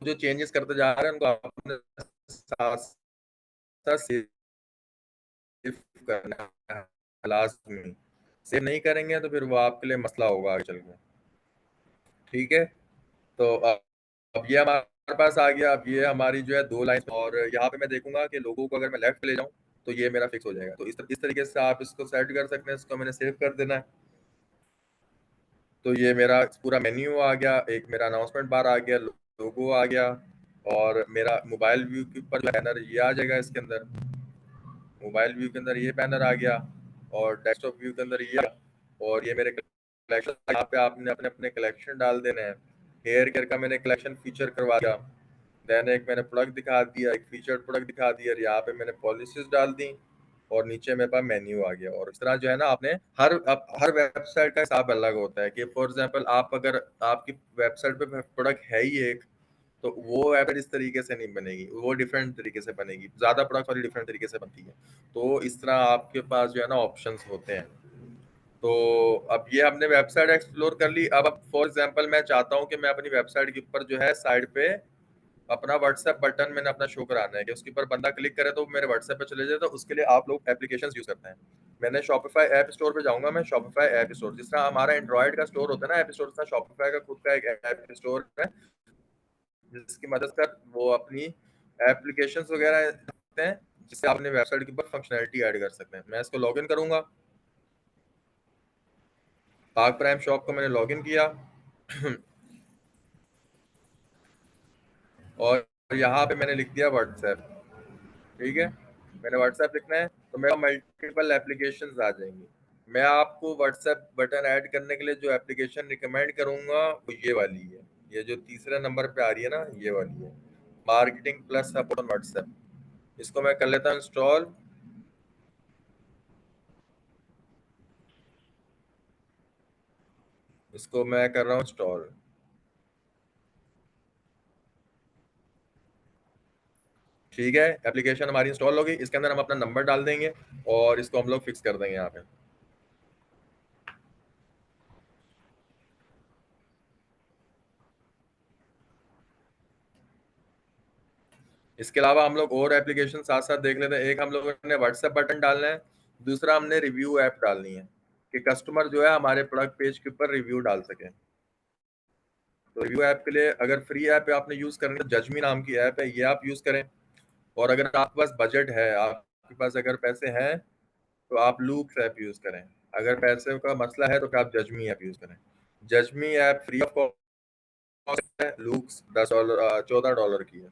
जो चेंजेस करते जा रहे हैं उनको आपने साथ साथ सेव करना है लास्ट में। सेव नहीं करेंगे तो फिर वो आपके लिए मसला होगा आगे चल के। ठीक है, तो अब ये हमारे पास आ गया। अब ये हमारी जो है दो लाइन, और यहाँ पे मैं देखूंगा कि लोगों को अगर मैं लेफ्ट पे ले जाऊँ तो ये मेरा फिक्स हो जाएगा। तो इस तरीके से आप इसको सेट कर सकते हैं। इसको मैंने सेव कर देना है। तो ये मेरा पूरा मेन्यू आ गया, एक मेरा अनाउंसमेंट बार आ गया, लोगो आ गया, और मेरा मोबाइल व्यू के ऊपर जो बैनर ये आ जाएगा। इसके अंदर मोबाइल व्यू के अंदर ये बैनर आ गया, और डेस्कटॉप व्यू के अंदर ये आ गया। और ये मेरे कलेक्शन, यहाँ पे आपने अपने अपने कलेक्शन डाल देने हैं। हेयर केयर का मैंने कलेक्शन फीचर करवा दिया, देन एक मैंने प्रोडक्ट दिखा दिया, एक फीचर्ड प्रोडक्ट दिखा दिया, और यहाँ पे मैंने पॉलिसीज डाल दी, और नीचे मेरे पास मेन्यू आ गया। और इस तरह जो है ना, आपने हर वेबसाइट का हिसाब अलग होता है कि फॉर एग्जांपल आप अगर आपकी वेबसाइट पे प्रोडक्ट है ही एक, तो वो वेबसाइट इस तरीके से नहीं बनेगी, वो डिफरेंट तरीके से बनेगी। ज्यादा प्रोडक्ट वाली डिफरेंट तरीके से बनती है। तो इस तरह आपके पास जो है ना ऑप्शंस होते हैं। तो अब ये हमने वेबसाइट एक्सप्लोर कर ली। अब फॉर एग्जांपल मैं चाहता हूँ कि मैं अपनी वेबसाइट के ऊपर जो है साइड पे अपना व्हाट्सएप बटन मैंने अपना शो कराना है कि उसके ऊपर बंदा क्लिक करे तो मेरे व्हाट्सएप पे चले जाए। तो उसके लिए आप लोग एप्लीकेशंस यूज करते हैं। मैंने शॉपिफाई ऐप स्टोर पे जाऊंगा। मैं शॉपिफाई ऐप स्टोर, जिस तरह हमारा एंड्रॉइड का स्टोर होता है ना ऐप स्टोर, जिस तरह शॉपिफाई का खुद का एक ऐप स्टोर है, जिसकी मदद कर वो अपनी एप्लीकेशंस वगैरह करते हैं, जिससे आप अपने वेबसाइट के ऊपर फंक्शनैलिटी ऐड कर सकते हैं। मैं इसको लॉगिन करूंगा। पाक प्राइम शॉप को मैंने लॉगिन किया। और यहाँ पे मैंने लिख दिया व्हाट्सएप। ठीक है, मैंने व्हाट्सएप लिखना है तो मेरा मल्टीपल एप्लीकेशंस आ जाएंगी। मैं आपको व्हाट्सएप बटन ऐड करने के लिए जो एप्लीकेशन रिकमेंड करूंगा वो ये वाली है। ये जो तीसरे नंबर पे आ रही है ना, ये वाली है, मार्केटिंग प्लस अपॉन व्हाट्सएप। इसको मैं कर लेता हूँ इंस्टॉल। इसको मैं कर रहा हूँ इंस्टॉल। ठीक है, एप्लीकेशन हमारी इंस्टॉल हो गई। इसके अंदर हम अपना नंबर डाल देंगे, और इसको हम लोग फिक्स कर देंगे यहाँ पे। इसके अलावा हम लोग और एप्लीकेशन साथ साथ देख लेते हैं। एक हम लोगों ने व्हाट्सएप बटन डालना है, दूसरा हमने रिव्यू ऐप डालनी है कि कस्टमर जो है हमारे प्रोडक्ट पेज के ऊपर रिव्यू डाल सके। तो रिव्यू ऐप के लिए अगर फ्री ऐप आपने यूज करनी है तो जजमी नाम की ऐप है, ये आप यूज करें। और अगर आपके पास बजट है, आपके पास अगर पैसे हैं, तो आप लूक्स ऐप यूज करें। अगर पैसे का मसला है तो फिर आप जजमी ऐप यूज करें। जजमी ऐप फ्री ऑफ कॉस्ट है, लूक्स $10 $14 की है।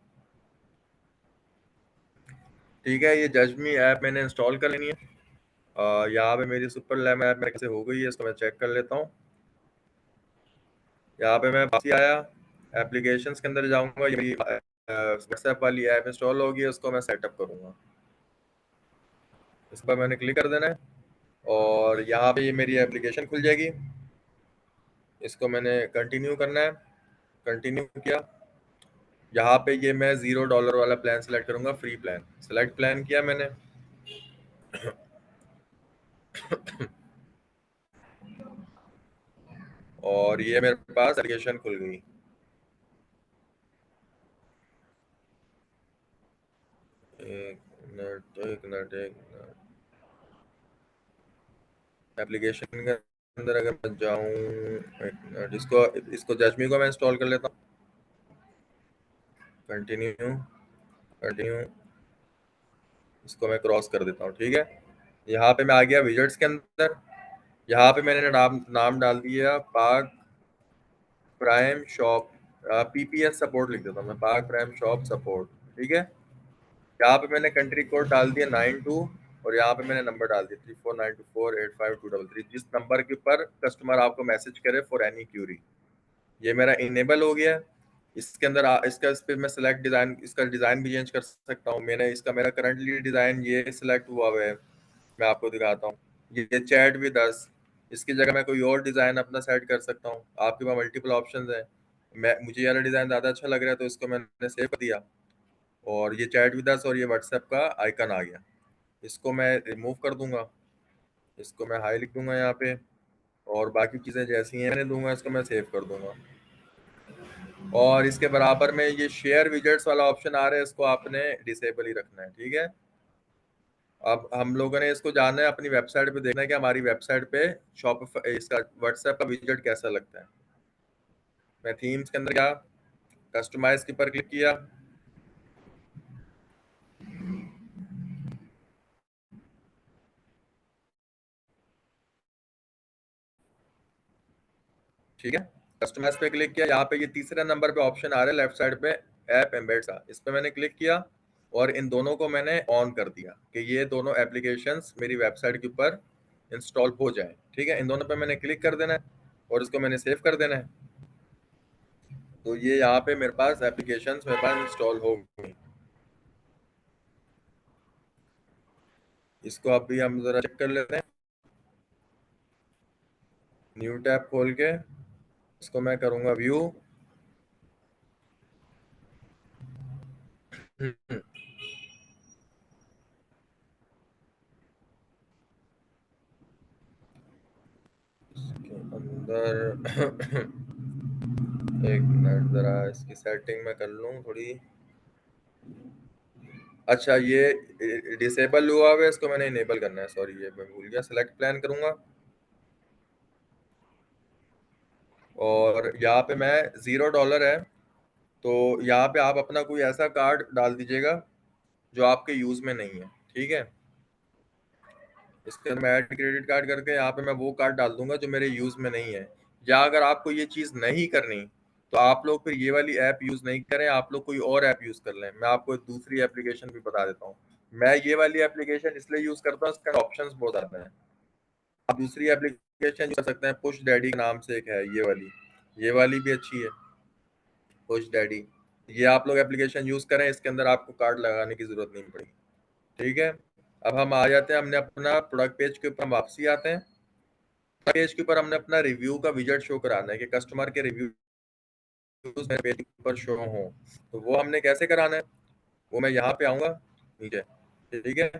ठीक है, ये जजमी ऐप मैंने इंस्टॉल कर लेनी है। यहाँ पे मेरी सुपर लैम ऐप मेरे से हो गई है, इसको मैं चेक कर लेता हूँ। यहाँ पे मैं वापसी आया, एप्लीकेशंस के अंदर जाऊंगा, ये मेरी व्हाट्सएप वाली ऐप इंस्टॉल होगी, उसको मैं सेटअप करूंगा। इस पर मैंने क्लिक कर देना है और यहाँ पे ये मेरी एप्लीकेशन खुल जाएगी। इसको मैंने कंटिन्यू करना है, कंटिन्यू किया। यहाँ पे ये मैं $0 वाला प्लान सेलेक्ट करूंगा, फ्री प्लान सेलेक्ट प्लान किया मैंने। और ये मेरे पास एप्लीकेशन खुल गई। एक मिनट एप्लीकेशन के अंदर अगर मैं जाऊं, एक मिनट, इसको इसको जजमी को मैं इंस्टॉल कर लेता हूँ। कंटिन्यू, कंटिन्यू, इसको मैं क्रॉस कर देता हूँ। ठीक है, यहाँ पे मैं आ गया विजेट्स के अंदर। यहाँ पे मैंने नाम नाम डाल दिया पाक प्राइम शॉप, पीपीएस सपोर्ट लिख देता हूँ मैं, पाक प्राइम शॉप सपोर्ट। ठीक है, यहाँ पे मैंने कंट्री कोड डाल दिया 92 और यहाँ पे मैंने नंबर डाल दिया 3492485233, जिस नंबर के ऊपर कस्टमर आपको मैसेज करे फॉर एनी क्यूरी। ये मेरा इनेबल हो गया। इसके अंदर इसका इस पे मैं सेलेक्ट डिजाइन, इसका डिजाइन भी चेंज कर सकता हूँ। मैंने इसका मेरा करंटली डिजाइन ये सिलेक्ट हुआ हुआ है, मैं आपको दिखाता हूँ। ये चैट विद अस, इसकी जगह मैं कोई और डिजाइन अपना सेट कर सकता हूँ। आपके पास मल्टीपल ऑप्शंस है। मैं मुझे ये वाला डिजाइन ज्यादा अच्छा लग रहा है तो इसको मैंने सेव कर दिया। और ये चैट विद अस और ये व्हाट्सएप का आइकन आ गया। इसको मैं रिमूव कर दूंगा, इसको मैं हाई लिख दूंगा यहाँ पे। और बाकी चीजें जैसी हैं मैंने दूंगा, इसको मैं सेव कर दूंगा। और इसके बराबर में ये शेयर विजेट्स वाला ऑप्शन आ रहा है, इसको आपने डिसेबल ही रखना है। ठीक है, अब हम लोगों ने इसको जानना है, अपनी वेबसाइट पे देखना है कि हमारी वेबसाइट पे शॉप इसका व्हाट्सएप का विजेट कैसा लगता है। मैं थीम्स के अंदर गया, कस्टमाइज के ऊपर क्लिक किया। ठीक है, कस्टमाइज पे क्लिक किया। यहाँ पे ये तीसरे नंबर पे ऑप्शन आ रहा है लेफ्ट साइड पे, ऐप एम्बेड्स का, इस पे मैंने क्लिक किया और इन दोनों को मैंने ऑन कर दिया कि ये दोनों एप्लीकेशंस मेरी वेबसाइट के ऊपर इंस्टॉल हो जाए। ठीक है, इन दोनों पे मैंने क्लिक कर देना है और इसको मैंने सेव कर देना है। तो ये यहाँ पे मेरे पास एप्लीकेशंस मेरे पास इंस्टॉल हो गई। इसको अभी हम जरा चेक कर लेते हैं। न्यू टैब खोल के इसको मैं करूंगा व्यू। इसके अंदर एक मिनट, जरा इसकी सेटिंग में कर लूँ थोड़ी। अच्छा, ये डिसेबल हुआ हुआ है, इसको मैंने इनेबल करना है। सॉरी, ये मैं भूल गया। सेलेक्ट प्लान करूंगा और यहाँ पे मैं $0 है, तो यहाँ पे आप अपना कोई ऐसा कार्ड डाल दीजिएगा जो आपके यूज में नहीं है। ठीक है, इसके अंदर मैं ऐड क्रेडिट कार्ड करके यहाँ पे मैं वो कार्ड डाल दूंगा जो मेरे यूज में नहीं है। या अगर आपको ये चीज नहीं करनी तो आप लोग फिर ये वाली ऐप यूज नहीं करें, आप लोग कोई और ऐप यूज कर लें। मैं आपको एक दूसरी एप्लीकेशन भी बता देता हूँ। मैं ये वाली एप्लीकेशन इसलिए यूज करता हूँ, इसका ऑप्शंस बहुत आते हैं। आप दूसरी एप्लीकेशन यूज कर सकते हैं, पुश डैडी के नाम से एक है, ये वाली भी अच्छी है, पुश डैडी। ये आप लोग एप्लीकेशन यूज करें, इसके अंदर आपको कार्ड लगाने की जरूरत नहीं पड़ेगी। ठीक है, अब हम आ जाते हैं, हमने अपना प्रोडक्ट पेज के ऊपर हम वापसी आते हैं। पेज के ऊपर हमने अपना रिव्यू का विजेट शो कराना है कि कस्टमर के रिव्यूज मेरे पेज के ऊपर शो हो। तो वो हमने कैसे कराना है, वो मैं यहाँ पे आऊंगा नीचे। ठीक है,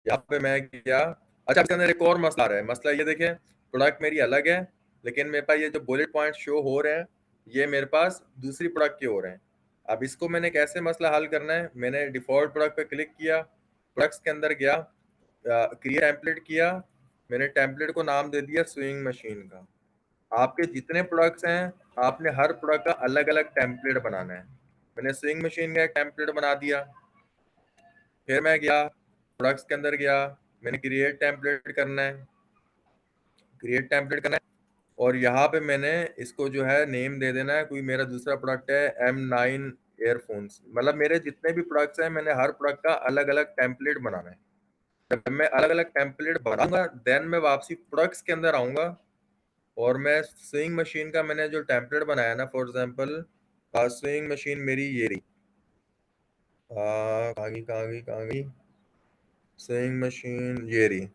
यहाँ पे मैं क्या, अच्छा इसके अंदर एक और मसला आ रहा है। मसला ये देखें, प्रोडक्ट मेरी अलग है लेकिन मेरे पास ये जो बुलेट पॉइंट शो हो रहे हैं ये मेरे पास दूसरी प्रोडक्ट की ओर है। अब इसको मैंने कैसे मसला हल करना है, मैंने डिफॉल्ट प्रोडक्ट पे क्लिक किया, प्रोडक्ट्स के अंदर गया, क्रिएट टेम्पलेट किया, मैंने टेम्पलेट को नाम दे दिया स्विंग मशीन का। आपके जितने प्रोडक्ट्स हैं, आपने हर प्रोडक्ट का अलग अलग टेम्पलेट बनाना है। मैंने स्विंग मशीन का एक टेम्पलेट बना दिया, फिर मैं गया प्रोडक्ट्स के अंदर गया, मैंने क्रिएट टेम्पलेट करना है, क्रिएट टेम्पलेट करना है, और यहाँ पे मैंने इसको जो है नेम दे देना है, कोई मेरा दूसरा प्रोडक्ट है M9 एयरफोन्स। मतलब मेरे जितने भी प्रोडक्ट्स हैं, मैंने हर प्रोडक्ट का अलग अलग टेम्पलेट बनाना है। जब मैं अलग अलग टेम्पलेट बनाऊंगा, देन मैं वापसी प्रोडक्ट्स के अंदर आऊंगा, और मैं स्विंग मशीन का मैंने जो टेम्पलेट बनाया ना, फॉर एग्जांपल स्विंग मशीन मेरी ये रही, कहाँ गई स्विंग मशीन, ये रही।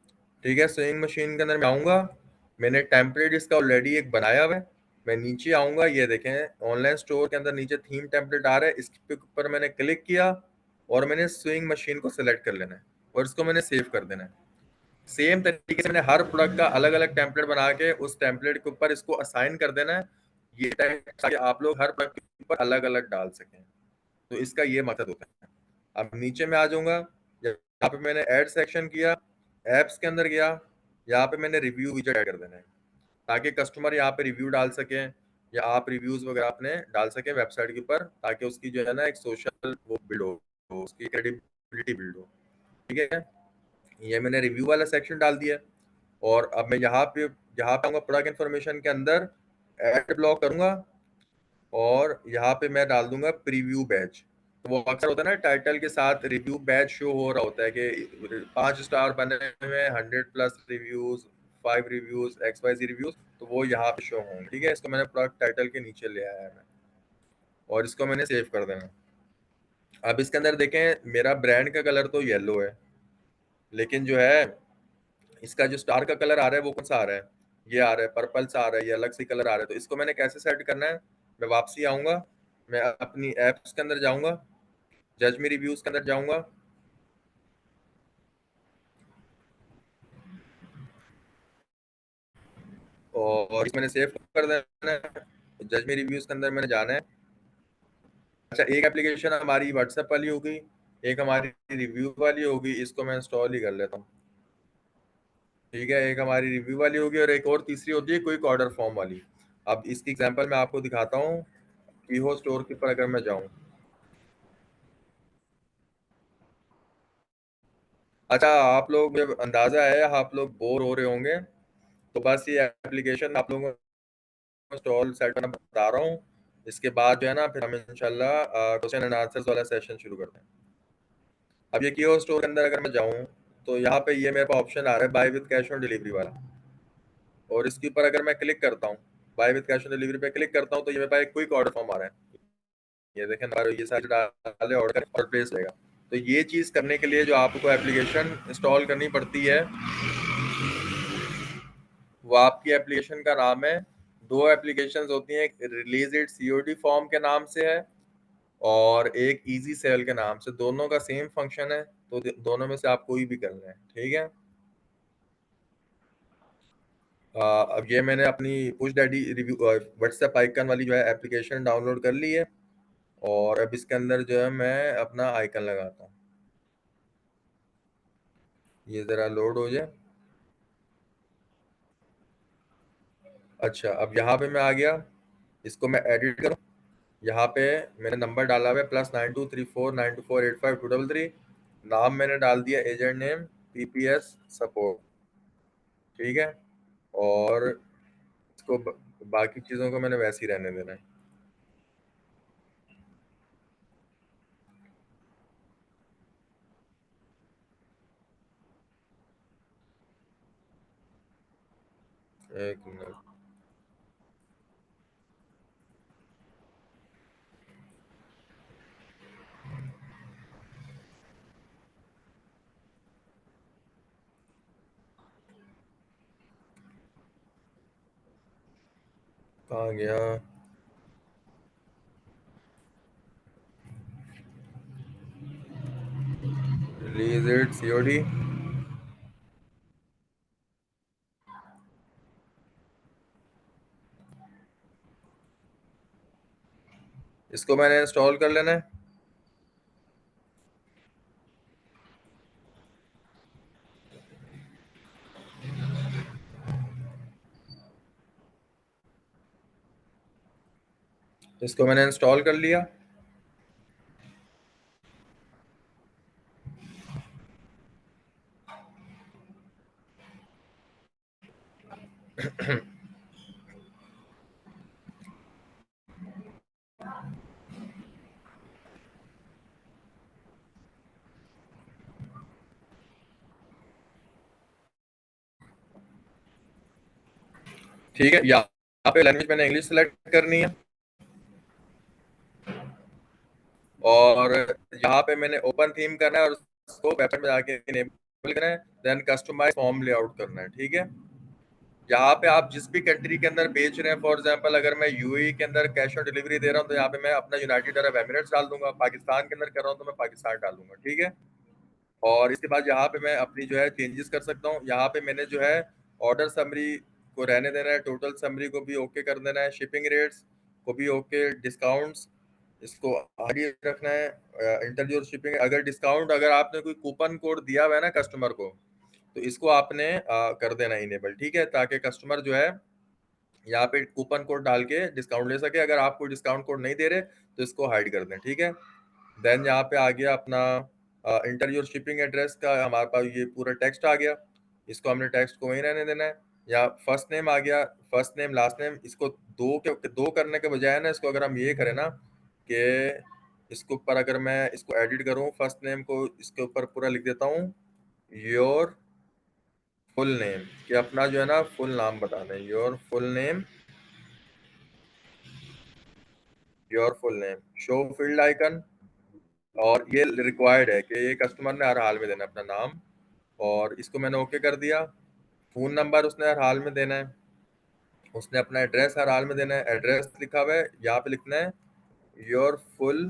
ठीक है, स्विंग मशीन के अंदर मैं आऊंगा, मैंने टेम्पलेट इसका ऑलरेडी एक बनाया हुआ है। मैं नीचे आऊंगा, ये देखें ऑनलाइन स्टोर के अंदर नीचे थीम टेम्पलेट आ रहा है, इसके ऊपर मैंने क्लिक किया और मैंने स्विंग मशीन को सिलेक्ट कर लेना है और इसको मैंने सेव कर देना है। सेम तरीके से मैंने हर प्रोडक्ट का अलग अलग टेम्पलेट बना के उस टेम्पलेट के ऊपर इसको असाइन कर देना है, ये ताकि आप लोग हर प्रोडक्ट के ऊपर अलग अलग डाल सकें। तो इसका ये मकसद होता है। अब नीचे में आ जाऊंगा, यहाँ पे मैंने ऐड सेक्शन किया, एप्स के अंदर गया, यहाँ पे मैंने रिव्यू विजेट ऐड कर देना है, ताकि कस्टमर यहाँ पे रिव्यू डाल सके या आप रिव्यूज वगैरह अपने डाल सके वेबसाइट के ऊपर, ताकि उसकी जो है ना एक सोशल वो बिल्ड हो, उसकी क्रेडिबिलिटी बिल्ड हो। ठीक है, ये मैंने रिव्यू वाला सेक्शन डाल दिया। और अब मैं यहाँ पे आऊंगा प्रोडक्ट इन्फॉर्मेशन के अंदर, एड ब्लॉक करूंगा और यहाँ पे मैं डाल दूंगा प्रीव्यू बैच। तो वो अक्सर होता है ना, टाइटल के साथ रिव्यू बैच शो हो रहा होता है कि 5 स्टार बने हुए, 100+ रिव्यूज, 5 रिव्यूज, XYZ रिव्यूज, तो वो यहाँ पे शो होंगे। ठीक है, इसको मैंने प्रोडक्ट टाइटल के नीचे ले आया है मैं, और इसको मैंने सेव कर देना। अब इसके अंदर देखें, मेरा ब्रांड का कलर तो येलो है, लेकिन जो है इसका जो स्टार का कलर आ रहा है वो कौन सा आ रहा है, ये आ रहा है पर्पल सा आ रहा है, ये अलग से कलर आ रहा है। तो इसको मैंने कैसे सेट करना है, मैं वापसी आऊंगा, मैं अपनी एप्स के अंदर जाऊंगा, जज मी रिव्यूज के अंदर जाऊंगा, और इसको मैंने सेव कर देना है। जज मी रिव्यूज के अंदर मैंने जाना है। अच्छा, एक एप्लीकेशन हमारी व्हाट्सएप वाली होगी, एक हमारी रिव्यू वाली होगी, इसको मैं इंस्टॉल ही कर लेता हूँ। ठीक है, एक हमारी रिव्यू वाली होगी और एक और तीसरी होती है क्विक ऑर्डर फॉर्म वाली। अब इसकी एग्जांपल मैं आपको दिखाता हूँ। कीहो स्टोर के ऊपर अगर मैं जाऊँ, अच्छा आप लोग, जब अंदाजा है आप लोग बोर हो रहे होंगे, तो बस ये एप्लीकेशन आप लोगों को इंस्टॉल सेट करना बता रहा हूँ। इसके बाद जो है ना, फिर हम इंशाल्लाह क्वेश्चन एंड आंसर्स वाला सेशन शुरू करते हैं। अब ये कीहो स्टोर के अंदर अगर मैं जाऊँ, तो यहाँ पे ये मेरे पास ऑप्शन आ रहा है buy with cash on delivery वाला, और इसके ऊपर अगर मैं क्लिक करता हूँ, buy with cash on delivery पे क्लिक करता हूँ, तो ये मेरे पास एक क्विक ऑर्डर फॉर्म आ रहा है। ये देखें, ये सारे डाले, ऑर्डर और प्लेस रहेगा। तो ये चीज़ करने के लिए जो आपको एप्लीकेशन इंस्टॉल करनी पड़ती है, वो आपकी एप्लीकेशन का नाम है, दो एप्लीकेशंस होती हैं, एक रिलीज इट सीओडी फॉर्म के नाम से है और एक इजी सेल के नाम से। दोनों का सेम फंक्शन है, तो दोनों में से आप कोई भी कर लें। ठीक है, अब ये मैंने अपनी push daddy review WhatsApp icon वाली जो है एप्लीकेशन डाउनलोड कर ली है, और अब इसके अंदर जो है मैं अपना आइकन लगाता हूँ। ये ज़रा लोड हो जाए। अच्छा, अब यहाँ पे मैं आ गया, इसको मैं एडिट करूँ। यहाँ पे मैंने नंबर डाला हुआ है +923492485233। नाम मैंने डाल दिया एजेंट नेम PPS सपोर्ट। ठीक है, और इसको बाकी चीज़ों को मैंने वैसे ही रहने देना है। एक मिनट, कहाँ गया, रिलीज इट COD। इसको मैंने इंस्टॉल कर लेना है। इसको मैंने इंस्टॉल कर लिया। ठीक है, यहाँ पे लैंग्वेज मैंने इंग्लिश सेलेक्ट करनी है, और यहाँ पे मैंने ओपन थीम करना है और उसको वेबसाइट में जाके इनेबल करना है, देन कस्टमाइज फॉर्म लेआउट करना है। ठीक है, यहाँ पे आप जिस भी कंट्री के अंदर बेच रहे हैं, फॉर एग्जांपल अगर मैं यूएई के अंदर कैश ऑन डिलीवरी दे रहा हूँ तो यहाँ पे मैं अपना यूनाइटेड अरब एमिरेट्स डाल दूंगा, पाकिस्तान के अंदर कर रहा हूँ तो मैं पाकिस्तान डाल दूंगा। ठीक है, और इसके बाद यहाँ पे मैं अपनी जो है चेंजेस कर सकता हूँ। यहाँ पे मैंने जो है ऑर्डर समरी को रहने देना है, टोटल समरी को भी ओके कर देना है, शिपिंग रेट्स को भी ओके, डिस्काउंट्स इसको आगे रखना है, इंटर योर शिपिंग। अगर डिस्काउंट, अगर आपने कोई कूपन कोड दिया हुआ है ना कस्टमर को, तो इसको आपने कर देना इनेबल। ठीक है, ताकि कस्टमर जो है यहाँ पे कूपन कोड डाल के डिस्काउंट ले सके। अगर आप कोई डिस्काउंट कोड नहीं दे रहे तो इसको हाइड कर दें। ठीक है, देन यहाँ पे आ गया अपना इंटर योर शिपिंग एड्रेस का हमारे पास ये पूरा टेक्स्ट आ गया, इसको हमने टेक्स्ट को वहीं रहने देना है। या फर्स्ट नेम आ गया, फर्स्ट नेम लास्ट नेम, इसको दो करने के बजाय ना, इसको अगर हम ये करें ना कि इसके ऊपर अगर मैं इसको एडिट करूँ, फर्स्ट नेम को इसके ऊपर पूरा लिख देता हूँ योर फुल नेम, कि अपना जो है ना फुल नाम बताना है, your full name, your full name, show field icon. और ये रिक्वायर्ड है कि ये कस्टमर ने हर हाल में देना है अपना नाम, और इसको मैंने ओके कर दिया। फोन नंबर उसने हर हाल में देना है, उसने अपना एड्रेस हर हाल में देना है, एड्रेस लिखा हुआ है यहाँ पे लिखना है योर फुल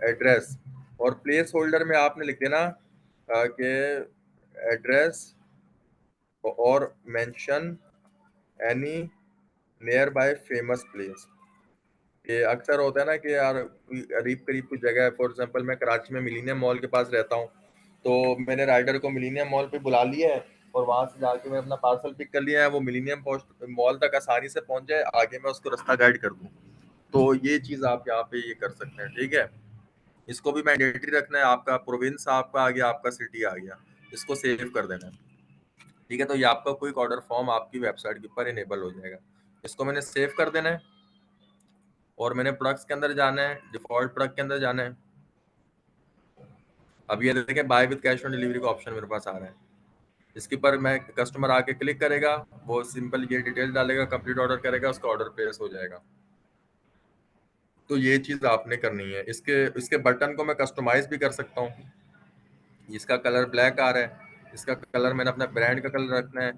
एड्रेस। और प्लेस होल्डर में आपने लिख देना कि एड्रेस, और mention any near by famous place. ये अक्सर होता है ना कि यार कोई करीब करीब की जगह है, फॉर एग्जांपल मैं कराची में मिलीनियम मॉल के पास रहता हूँ, तो मैंने राइडर को मिलीनियम मॉल पे बुला लिया है और वहां से जाके मैं अपना पार्सल पिक कर लिया है, वो मिलीनियम पोस्ट मॉल तक आसानी से पहुंच जाए, आगे मैं उसको रास्ता गाइड कर दूँ। तो ये चीज आप यहाँ पे ये कर सकते हैं। ठीक है, इसको भी मैंडेटरी रखना है, आपका प्रोविंस आपका आ गया, आपका सिटी आ गया, इसको सेव कर देना है। ठीक है, तो ये आपका क्विक ऑर्डर फॉर्म आपकी वेबसाइट के ऊपर इनेबल हो जाएगा। इसको मैंने सेव कर देना है, और मैंने प्रोडक्ट्स के अंदर जाना है, डिफॉल्ट प्रोडक्ट के अंदर जाना है। अब ये देखें buy with cash on delivery का ऑप्शन मेरे पास आ रहा है, इसके ऊपर मैं कस्टमर आके क्लिक करेगा, वो सिंपल ये डिटेल डालेगा, कंप्लीट ऑर्डर करेगा, उसका ऑर्डर प्लेस हो जाएगा। तो ये चीज आपने करनी है। इसके इसके बटन को मैं कस्टमाइज भी कर सकता हूँ। इसका कलर ब्लैक आ रहा है, इसका कलर मैंने अपना ब्रांड का कलर रखना है,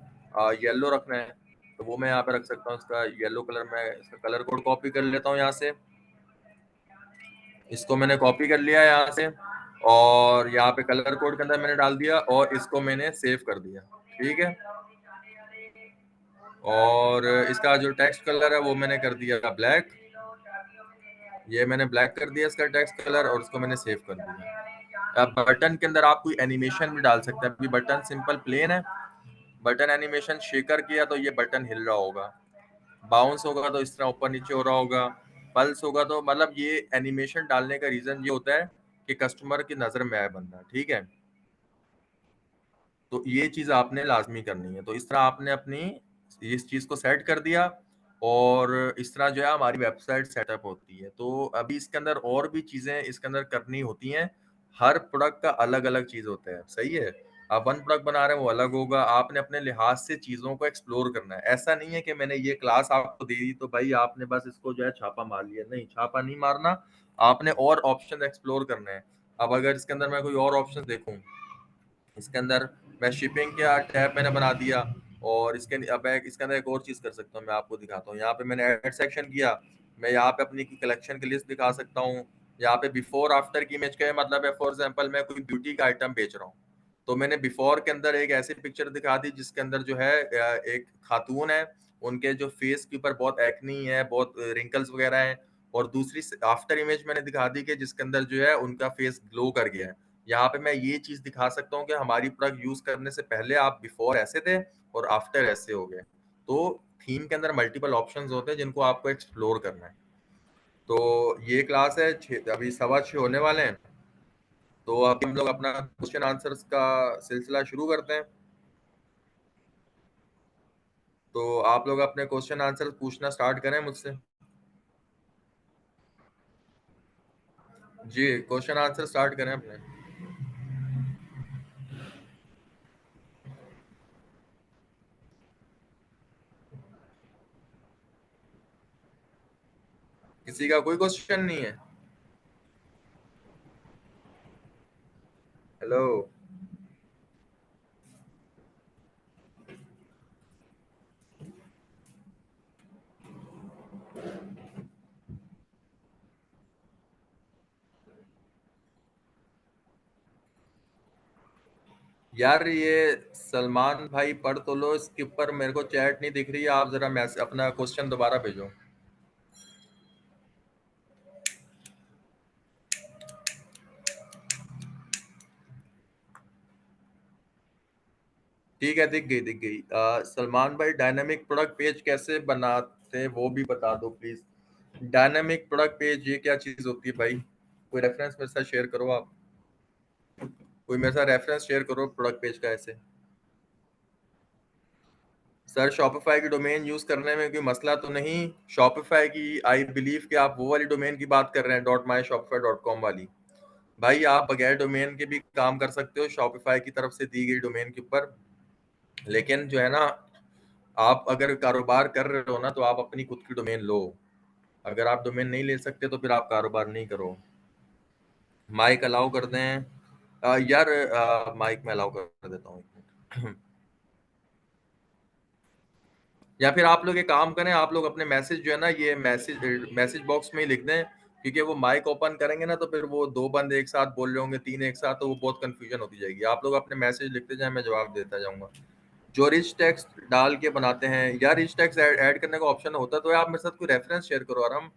येलो रखना है, तो वो मैं यहाँ पे रख सकता हूँ। इसका येलो कलर, मैं इसका कलर कोड कॉपी कर लेता हूँ यहाँ से, इसको मैंने कॉपी कर लिया यहाँ से, और यहाँ पे कलर कोड के अंदर मैंने डाल दिया, और इसको मैंने सेव कर दिया। ठीक है, और इसका जो टेक्स्ट कलर है वो मैंने कर दिया ब्लैक, ये मैंने ब्लैक कर दिया इसका टेक्स्ट कलर, और उसको मैंने सेव कर दिया। अब बटन के अंदर आप कोई एनिमेशन भी डाल सकते हैं। अभी बटन सिंपल प्लेन है, बटन एनिमेशन शेकर किया तो ये बटन हिल रहा होगा, बाउंस होगा तो इस तरह ऊपर नीचे हो रहा होगा, पल्स होगा तो, मतलब ये एनिमेशन डालने का रीजन ये होता है कि कस्टमर की नजर में आए बंदा। ठीक है, तो ये चीज आपने लाजमी करनी है। तो इस तरह आपने अपनी इस चीज को सेट कर दिया, और इस तरह जो है हमारी वेबसाइट सेटअप होती है। तो अभी इसके अंदर और भी चीजें इसके अंदर करनी होती हैं, हर प्रोडक्ट का अलग अलग चीज होता है। सही है, आप वन प्रोडक्ट बना रहे हैं वो अलग होगा, आपने अपने लिहाज से चीजों को एक्सप्लोर करना है। ऐसा नहीं है कि मैंने ये क्लास आपको दे दी तो भाई आपने बस इसको जो है छापा मार लिया, नहीं, छापा नहीं मारना, आपने और ऑप्शन एक्सप्लोर करने हैं। अब अगर इसके अंदर मैं कोई और ऑप्शन देखूं, इसके अंदर मैं शिपिंग का टैब मैंने बना दिया, और इसके अब मैं इसके अंदर एक और चीज कर सकता हूँ, मैं आपको दिखाता हूँ। यहाँ पे मैंने ऐड सेक्शन किया, मैं यहाँ पे अपनी कलेक्शन की लिस्ट दिखा सकता हूँ। यहाँ पे बिफोर आफ्टर की इमेज का मतलब है, फॉर एग्जांपल मैं कोई ब्यूटी का आइटम बेच रहा हूँ, तो मैंने बिफोर के अंदर एक ऐसी पिक्चर दिखा दी जिसके अंदर जो है एक खातून है, उनके जो फेस के ऊपर बहुत एक्नी है, बहुत रिंकल्स वगैरह हैं, और दूसरी आफ्टर इमेज मैंने दिखा दी कि जिसके अंदर जो है उनका फेस ग्लो कर गया है। यहाँ पे मैं ये चीज दिखा सकता हूँ कि हमारी प्रोडक्ट यूज करने से पहले आप बिफोर ऐसे थे और आफ्टर ऐसे हो गए। तो थीम के अंदर मल्टीपल ऑप्शंस होते हैं जिनको आपको एक्सप्लोर करना है। तो ये क्लास है अभी 6:15 होने वाले हैं। तो अभी हम लोग अपना क्वेश्चन आंसर्स का सिलसिला शुरू करते हैं। तो आप लोग अपने क्वेश्चन आंसर पूछना स्टार्ट करें मुझसे। जी, क्वेश्चन आंसर स्टार्ट करें अपने। किसी का कोई क्वेश्चन नहीं है? हेलो। यार ये सलमान भाई पढ़ तो लो, इसके ऊपर मेरे को चैट नहीं दिख रही है। आप जरा मैसेज अपना क्वेश्चन दोबारा भेजो। ठीक है, दिख गई दिख गई। सलमान भाई डायनामिक प्रोडक्ट पेज कैसे बनाते हैं वो भी बता दो प्लीज। डायनामिक प्रोडक्ट पेज ये क्या चीज होती है भाई? कोई रेफरेंस मेरे साथ शेयर करो आप। कोई मेरे साथ रेफरेंस शेयर करो प्रोडक्ट पेज का ऐसे। सर शॉपिफाई की डोमेन यूज करने में कोई मसला तो नहीं? शॉपिफाई की आई बिलीव कि आप वो वाली डोमेन की बात कर रहे हैं, .myshopify.com वाली। भाई आप बगैर डोमेन के भी काम कर सकते हो शॉपिफाई की तरफ से दी गई डोमेन के ऊपर। लेकिन जो है ना, आप अगर कारोबार कर रहे हो ना तो आप अपनी खुद की डोमेन लो। अगर आप डोमेन नहीं ले सकते तो फिर आप कारोबार नहीं करो। माइक अलाउ कर दें? यार माइक में अलाउ कर देता हूँ, एक मिनट। या फिर आप लोग एक काम करें, आप लोग अपने मैसेज जो है ना ये मैसेज बॉक्स में ही लिख दें। क्योंकि वो माइक ओपन करेंगे ना तो फिर वो दो बंदे एक साथ बोल रहे होंगे, तीन एक साथ, तो वो बहुत कंफ्यूजन होती जाएगी। आप लोग अपने मैसेज लिखते जाए, मैं जवाब देता जाऊंगा। जो रिच टेक्स्ट डाल के बनाते हैं यार, रिच टेक्स्ट ऐड करने का ऑप्शन होता है तो आप मेरे साथ कोई रेफरेंस शेयर करो आराम।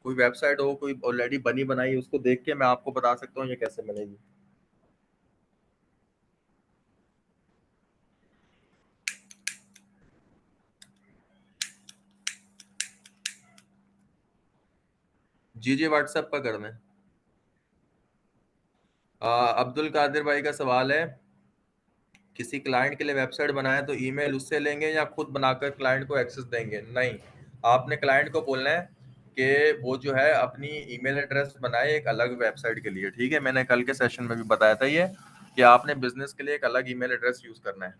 कोई वेबसाइट हो कोई ऑलरेडी बनी बनाई, उसको देख के मैं आपको बता सकता हूँ ये कैसे बनेगी। जी जी, व्हाट्सएप पर कर दें। अब्दुल कादिर भाई का सवाल है, किसी क्लाइंट के लिए वेबसाइट बनाए तो ईमेल उससे लेंगे या खुद बनाकर क्लाइंट को एक्सेस देंगे? नहीं, आपने क्लाइंट को बोलना है कि वो जो है अपनी ईमेल एड्रेस बनाए एक अलग वेबसाइट के लिए। ठीक है, मैंने कल के सेशन में भी बताया था ये, कि आपने बिजनेस के लिए एक अलग ईमेल एड्रेस यूज करना है।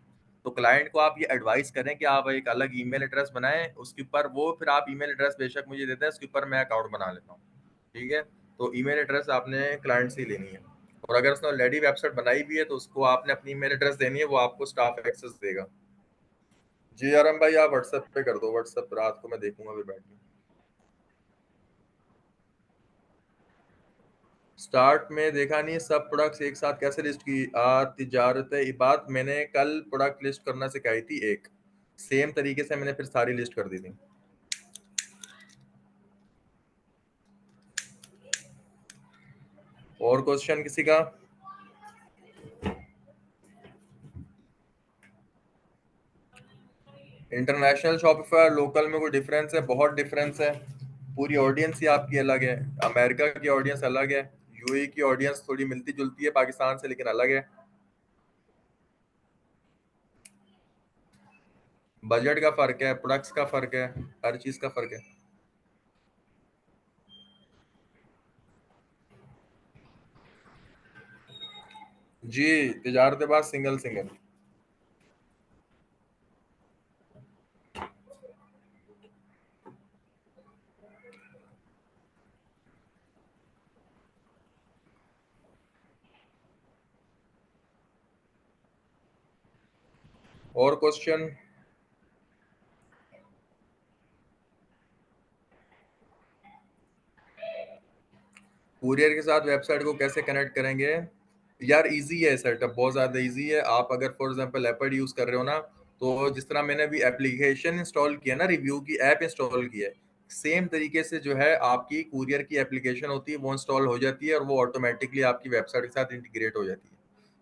तो क्लाइंट को आप ये एडवाइस करें कि आप एक अलग ईमेल एड्रेस बनाएं, उसके ऊपर वो फिर आप ईमेल एड्रेस बेशक मुझे देते हैं, उसके ऊपर मैं अकाउंट बना लेता हूँ। ठीक है, तो ईमेल एड्रेस आपने क्लाइंट से ही लेनी है। और अगर उसने ऑलरेडी वेबसाइट बनाई भी है तो उसको आपने अपनी ईमेल एड्रेस देनी है, वो आपको स्टाफ एक्सेस देगा। जी आराम भाई, आप व्हाट्सएप पे कर दो। व्हाट्सएप रात को मैं देखूंगा फिर बैठ के। स्टार्ट में देखा नहीं, सब प्रोडक्ट्स एक साथ कैसे लिस्ट की? तिजारत इबाद मैंने कल प्रोडक्ट लिस्ट करना सिखाई थी एक, सेम तरीके से मैंने फिर सारी लिस्ट कर दी थी। और क्वेश्चन किसी का? इंटरनेशनल शॉपिफाई और लोकल में कोई डिफरेंस है? बहुत डिफरेंस है। पूरी ऑडियंस ही आपकी अलग है। अमेरिका की ऑडियंस अलग है, यूएई की ऑडियंस थोड़ी मिलती जुलती है पाकिस्तान से, लेकिन अलग है। बजट का फर्क है, प्रोडक्ट्स का फर्क है, हर चीज का फर्क है। जी, तिजारत बाज सिंगल सिंगल। और क्वेश्चन? कुरियर के साथ वेबसाइट को कैसे कनेक्ट करेंगे? यार इजी है सेटअप, बहुत ज्यादा इजी है। आप अगर फॉर एग्जांपल एपल यूज कर रहे हो ना, तो जिस तरह मैंने अभी एप्लीकेशन इंस्टॉल किया ना, रिव्यू की ऐप इंस्टॉल की है, सेम तरीके से जो है आपकी कुरियर की एप्लीकेशन होती है वो इंस्टॉल हो जाती है और वो ऑटोमेटिकली आपकी वेबसाइट के साथ इंटीग्रेट हो जाती है।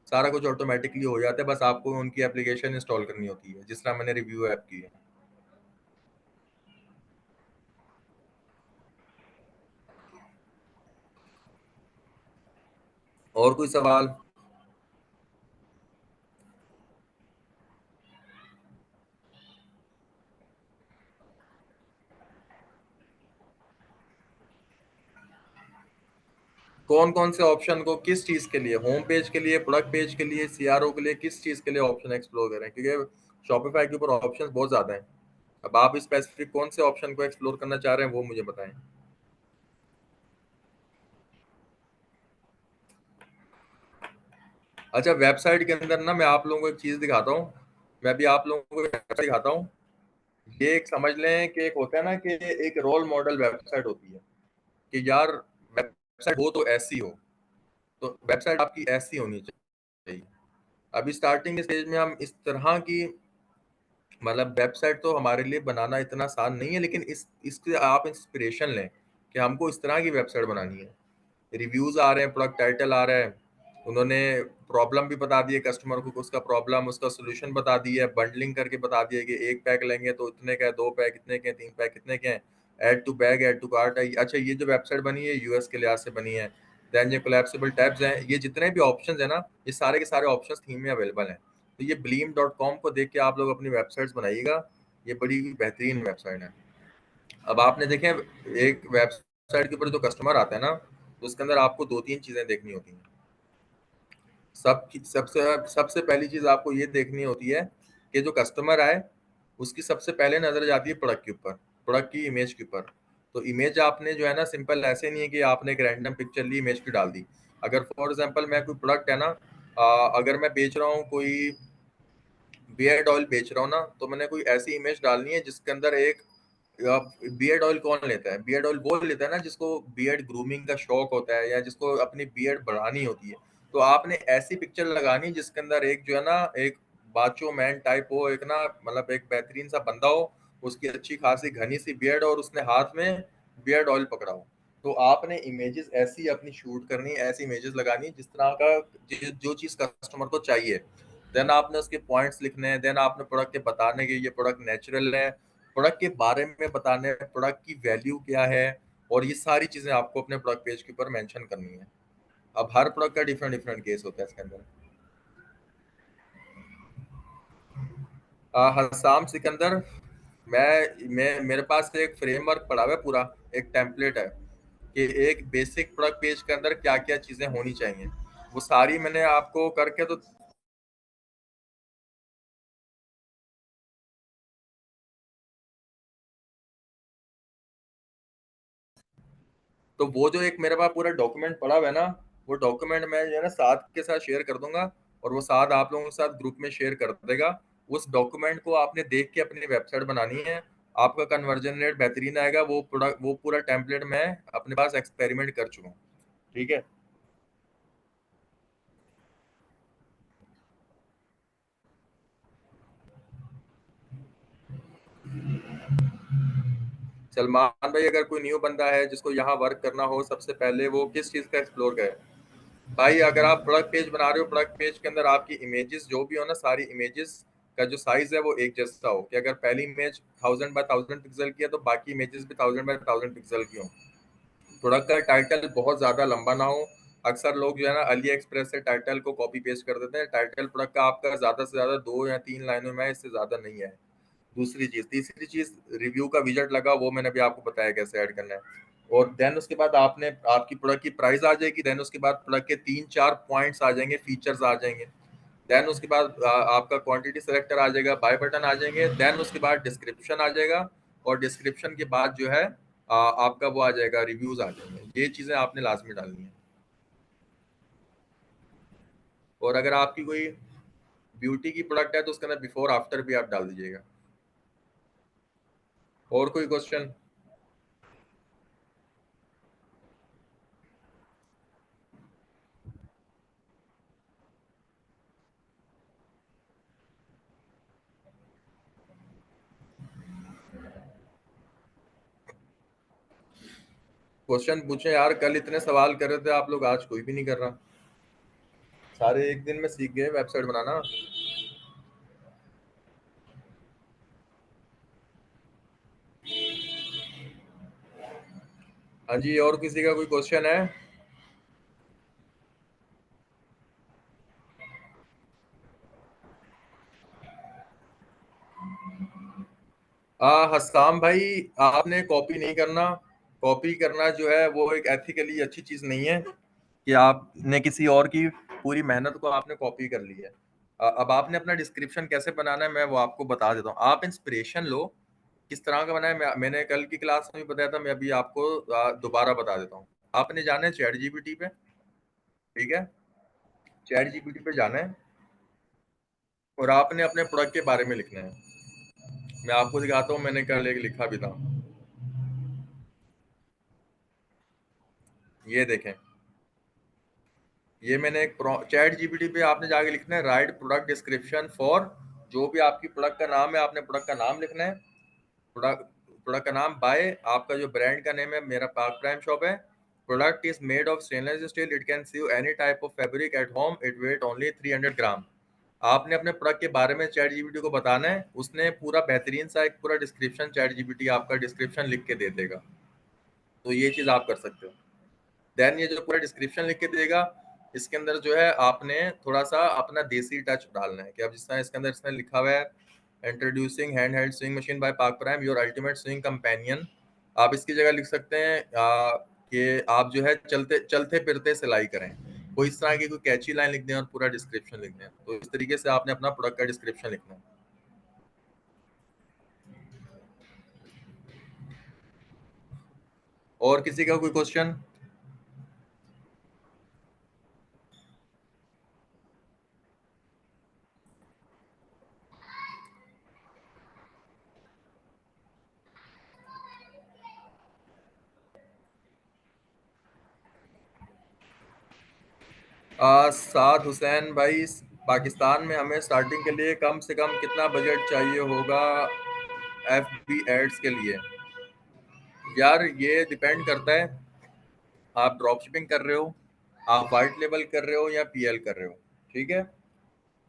सारा कुछ ऑटोमेटिकली हो जाता है, बस आपको उनकी एप्लीकेशन इंस्टॉल करनी होती है, जिस तरह मैंने रिव्यू ऐप की है। और कोई सवाल? कौन कौन से ऑप्शन को किस चीज के लिए, होम पेज के लिए, प्रोडक्ट पेज के लिए, सीआरओ के लिए, किस चीज के लिए ऑप्शन एक्सप्लोर करें? क्योंकि शॉपिफाई के ऊपर ऑप्शंस बहुत ज्यादा हैं। अब आप स्पेसिफिक कौन से ऑप्शन को एक्सप्लोर करना चाह रहे हैं वो मुझे बताएं। अच्छा, वेबसाइट के अंदर ना मैं आप लोगों को एक चीज दिखाता हूँ। मैं भी आप लोगों को एक वेबसाइट दिखाता हूँ। ये एक समझ लें कि एक होता है ना कि एक रोल मॉडल वेबसाइट होती है कि यार वेबसाइट हो तो ऐसी हो। तो वेबसाइट आपकी ऐसी होनी चाहिए। अभी स्टार्टिंग स्टेज में हम इस तरह की, मतलब वेबसाइट तो हमारे लिए बनाना इतना आसान नहीं है, लेकिन इसके आप इंस्पिरेशन लें कि हमको इस तरह की वेबसाइट बनानी है। रिव्यूज आ रहे हैं, प्रोडक्ट टाइटल आ रहा है, उन्होंने प्रॉब्लम भी बता दी है कस्टमर को, उसका प्रॉब्लम उसका सोल्यूशन बता दिया है, बंडलिंग करके बता दिया है कि एक पैक लेंगे तो इतने का है, दो पैक इतने के हैं, तीन पैक कितने के हैं, add to bag, add to cart है। अच्छा, ये जो वेबसाइट बनी है यूएस के लिहाज से बनी है। देन ये कोलैप्सिबल टैब्स हैं, ये जितने भी ऑप्शंस हैं ना, ये सारे के सारे ऑप्शंस थीम में अवेलेबल हैं। तो ये bleem.com को देख के आप लोग अपनी वेबसाइट्स बनाइएगा। ये बड़ी बेहतरीन वेबसाइट है। अब आपने देखे, एक वेबसाइट के ऊपर जो कस्टमर आता है ना, तो उसके अंदर आपको दो तीन चीजें देखनी होती हैं। सबसे सबसे पहली चीज आपको ये देखनी होती है कि जो कस्टमर आए उसकी सबसे पहले नजर जाती है प्रोडक्ट के ऊपर, प्रोडक्ट की इमेज के ऊपर। तो इमेज आपने जो है ना, सिंपल ऐसे नहीं है कि आपने एक रैंडम पिक्चर ली, इमेज की डाल दी। अगर फॉर एग्जांपल मैं कोई प्रोडक्ट है ना, अगर मैं बेच रहा हूँ कोई बियर्ड ऑयल बेच रहा हूँ ना, तो मैंने कोई ऐसी इमेज डालनी है जिसके अंदर एक, बियर्ड ऑयल कौन लेता है? बियर्ड ऑयल वो लेता है ना जिसको बियर्ड ग्रूमिंग का शौक होता है या जिसको अपनी बियर्ड बढ़ानी होती है। तो आपने ऐसी पिक्चर लगानी है जिसके अंदर एक जो है ना, एक बाचो मैन टाइप हो, एक ना मतलब एक बेहतरीन सा बंदा हो, उसकी अच्छी खासी घनी सी बियर्ड और उसने हाथ में बियर्ड ऑयल पकड़ा हो। तो आपने इमेजेस ऐसी अपनी शूट करनी है, ऐसी इमेजेस लगानी है जिस तरह का जो चीज कस्टमर को चाहिए। देन आपने उसके पॉइंट्स लिखने हैं, देन आपने प्रोडक्ट के बताने के, ये प्रोडक्ट नेचुरल है, प्रोडक्ट के बारे में बताने हैं, प्रोडक्ट की वैल्यू क्या है, और ये सारी चीजें आपको अपने प्रोडक्ट पेज के ऊपर मेंशन करनी है। अब हर प्रोडक्ट का डिफरेंट डिफरेंट केस होता है इसके अंदर। हसाम सिकंदर, मैं मेरे पास एक फ्रेमवर्क पड़ा हुआ है पूरा, एक टेम्पलेट है कि एक बेसिक प्रोडक्ट पेज के अंदर क्या क्या चीजें होनी चाहिए। वो सारी मैंने आपको करके तो वो जो एक मेरे पास पूरा डॉक्यूमेंट पड़ा हुआ है ना, वो डॉक्यूमेंट मैं जो है ना साथ के साथ शेयर कर दूंगा, और वो साथ आप लोगों के साथ ग्रुप में शेयर कर देगा। उस डॉक्यूमेंट को आपने देख के अपनी वेबसाइट बनानी है। आपका कन्वर्जन रेट बेहतरीन आएगा। वो प्रोडक्ट, वो पूरा टेम्पलेट मैं अपने पास एक्सपेरिमेंट कर चुका हूँ। ठीक है। सलमान भाई, अगर कोई न्यू बंदा है जिसको यहाँ वर्क करना हो, सबसे पहले वो किस चीज़ का एक्सप्लोर करे? भाई, अगर आप प्रोडक्ट पेज बना रहे हो, प्रोडक्ट पेज के अंदर आपकी इमेजेस जो भी हो ना, सारी इमेजेस का जो साइज है वो एक जैसा हो, कि अगर पहली इमेज 1000 बाय 1000 पिक्सल की है तो बाकी इमेजेस भी 1000 बाय 1000 पिक्सल की हो। प्रोडक्ट का टाइटल बहुत ज्यादा लंबा ना हो। अक्सर लोग जो है ना अली एक्सप्रेस से टाइटल को कॉपी पेस्ट कर देते हैं। टाइटल प्रोडक्ट का आपका ज्यादा से ज्यादा 2 या 3 लाइनों में है, इससे ज्यादा नहीं है। दूसरी चीज, तीसरी चीज, रिव्यू का विजेट लगा, वो मैंने भी आपको बताया कैसे ऐड करना है। और देन उसके बाद आपने, आपकी प्रोडक्ट की प्राइस आ जाएगी। देन उसके बाद प्रोडक्ट के 3 4 पॉइंट्स आ जाएंगे, फीचर्स आ जाएंगे। देन उसके बाद आपका क्वांटिटी सेलेक्टर आ जाएगा, बाय बटन आ जाएंगे। देन उसके बाद डिस्क्रिप्शन आ जाएगा, और डिस्क्रिप्शन के बाद जो है आपका वो आ जाएगा, रिव्यूज आ जाएंगे। ये चीजें आपने लाजमी डालनी है। और अगर आपकी कोई ब्यूटी की प्रोडक्ट है तो उसके अंदर बिफोर आफ्टर भी आप डाल दीजिएगा। और कोई क्वेश्चन? क्वेश्चन पूछे यार, कल इतने सवाल कर रहे थे आप लोग, आज कोई भी नहीं कर रहा। सारे एक दिन में सीख गए वेबसाइट बनाना। हाँ जी, और किसी का कोई क्वेश्चन है? हस्साम भाई, आपने कॉपी नहीं करना। कॉपी करना जो है वो एक एथिकली अच्छी चीज नहीं है, कि आपने किसी और की पूरी मेहनत को आपने कॉपी कर ली है। अब आपने अपना डिस्क्रिप्शन कैसे बनाना है मैं वो आपको बता देता हूँ। आप इंस्पिरेशन लो, किस तरह का बनाए। मैंने कल की क्लास में भी बताया था, मैं अभी आपको दोबारा बता देता हूँ। आपने जाना है चैट जीपीटी पे, ठीक है? चैट जीपीटी पे जाना है और आपने अपने प्रोडक्ट के बारे में लिखना है। मैं आपको दिखाता हूँ, मैंने कल एक लिखा भी था, ये देखें। ये मैंने एक चैट जीपीटी पे आपने जाके लिखना है राइट प्रोडक्ट डिस्क्रिप्शन फॉर, जो भी आपकी प्रोडक्ट का नाम है आपने प्रोडक्ट का नाम लिखना है। प्रोडक्ट प्रोडक्ट का नाम बाय, आपका जो ब्रांड का नेम है, मेरा पार्क प्राइम शॉप है। Product is made of stainless steel, it can sew any type of fabric at home, it weight only 300 gram. आपने अपने प्रोडक्ट के बारे में चैट जीपीटी को बताना है, उसने पूरा बेहतरीन सा एक पूरा डिस्क्रिप्शन, चैट जीपीटी आपका डिस्क्रिप्शन लिख के दे देगा। तो ये चीज आप कर सकते हो। देन ये जो पूरा डिस्क्रिप्शन लिख के देगा, इसके अंदर जो है आपने थोड़ा सा अपना देसी टच डालना है, कि अब जिस तरह इसके अंदर इसने लिखा हुआ है introducing hand held sewing machine by Park Prime, your ultimate sewing companion. आप इसकी जगह लिख सकते हैं कि आप जो है चलते चलते फिरते सिलाई करें। कोई इस तरह की कोई कैची लाइन लिख दें और पूरा डिस्क्रिप्शन लिख दें। तो इस तरीके से आपने अपना प्रोडक्ट का डिस्क्रिप्शन लिखना है। और किसी का कोई क्वेश्चन? साद हुसैन भाई, पाकिस्तान में हमें स्टार्टिंग के लिए कम से कम कितना बजट चाहिए होगा एफ बी एड्स के लिए? यार ये डिपेंड करता है, आप ड्रॉप शिपिंग कर रहे हो, आप वाइट लेबल कर रहे हो या पीएल कर रहे हो, ठीक है?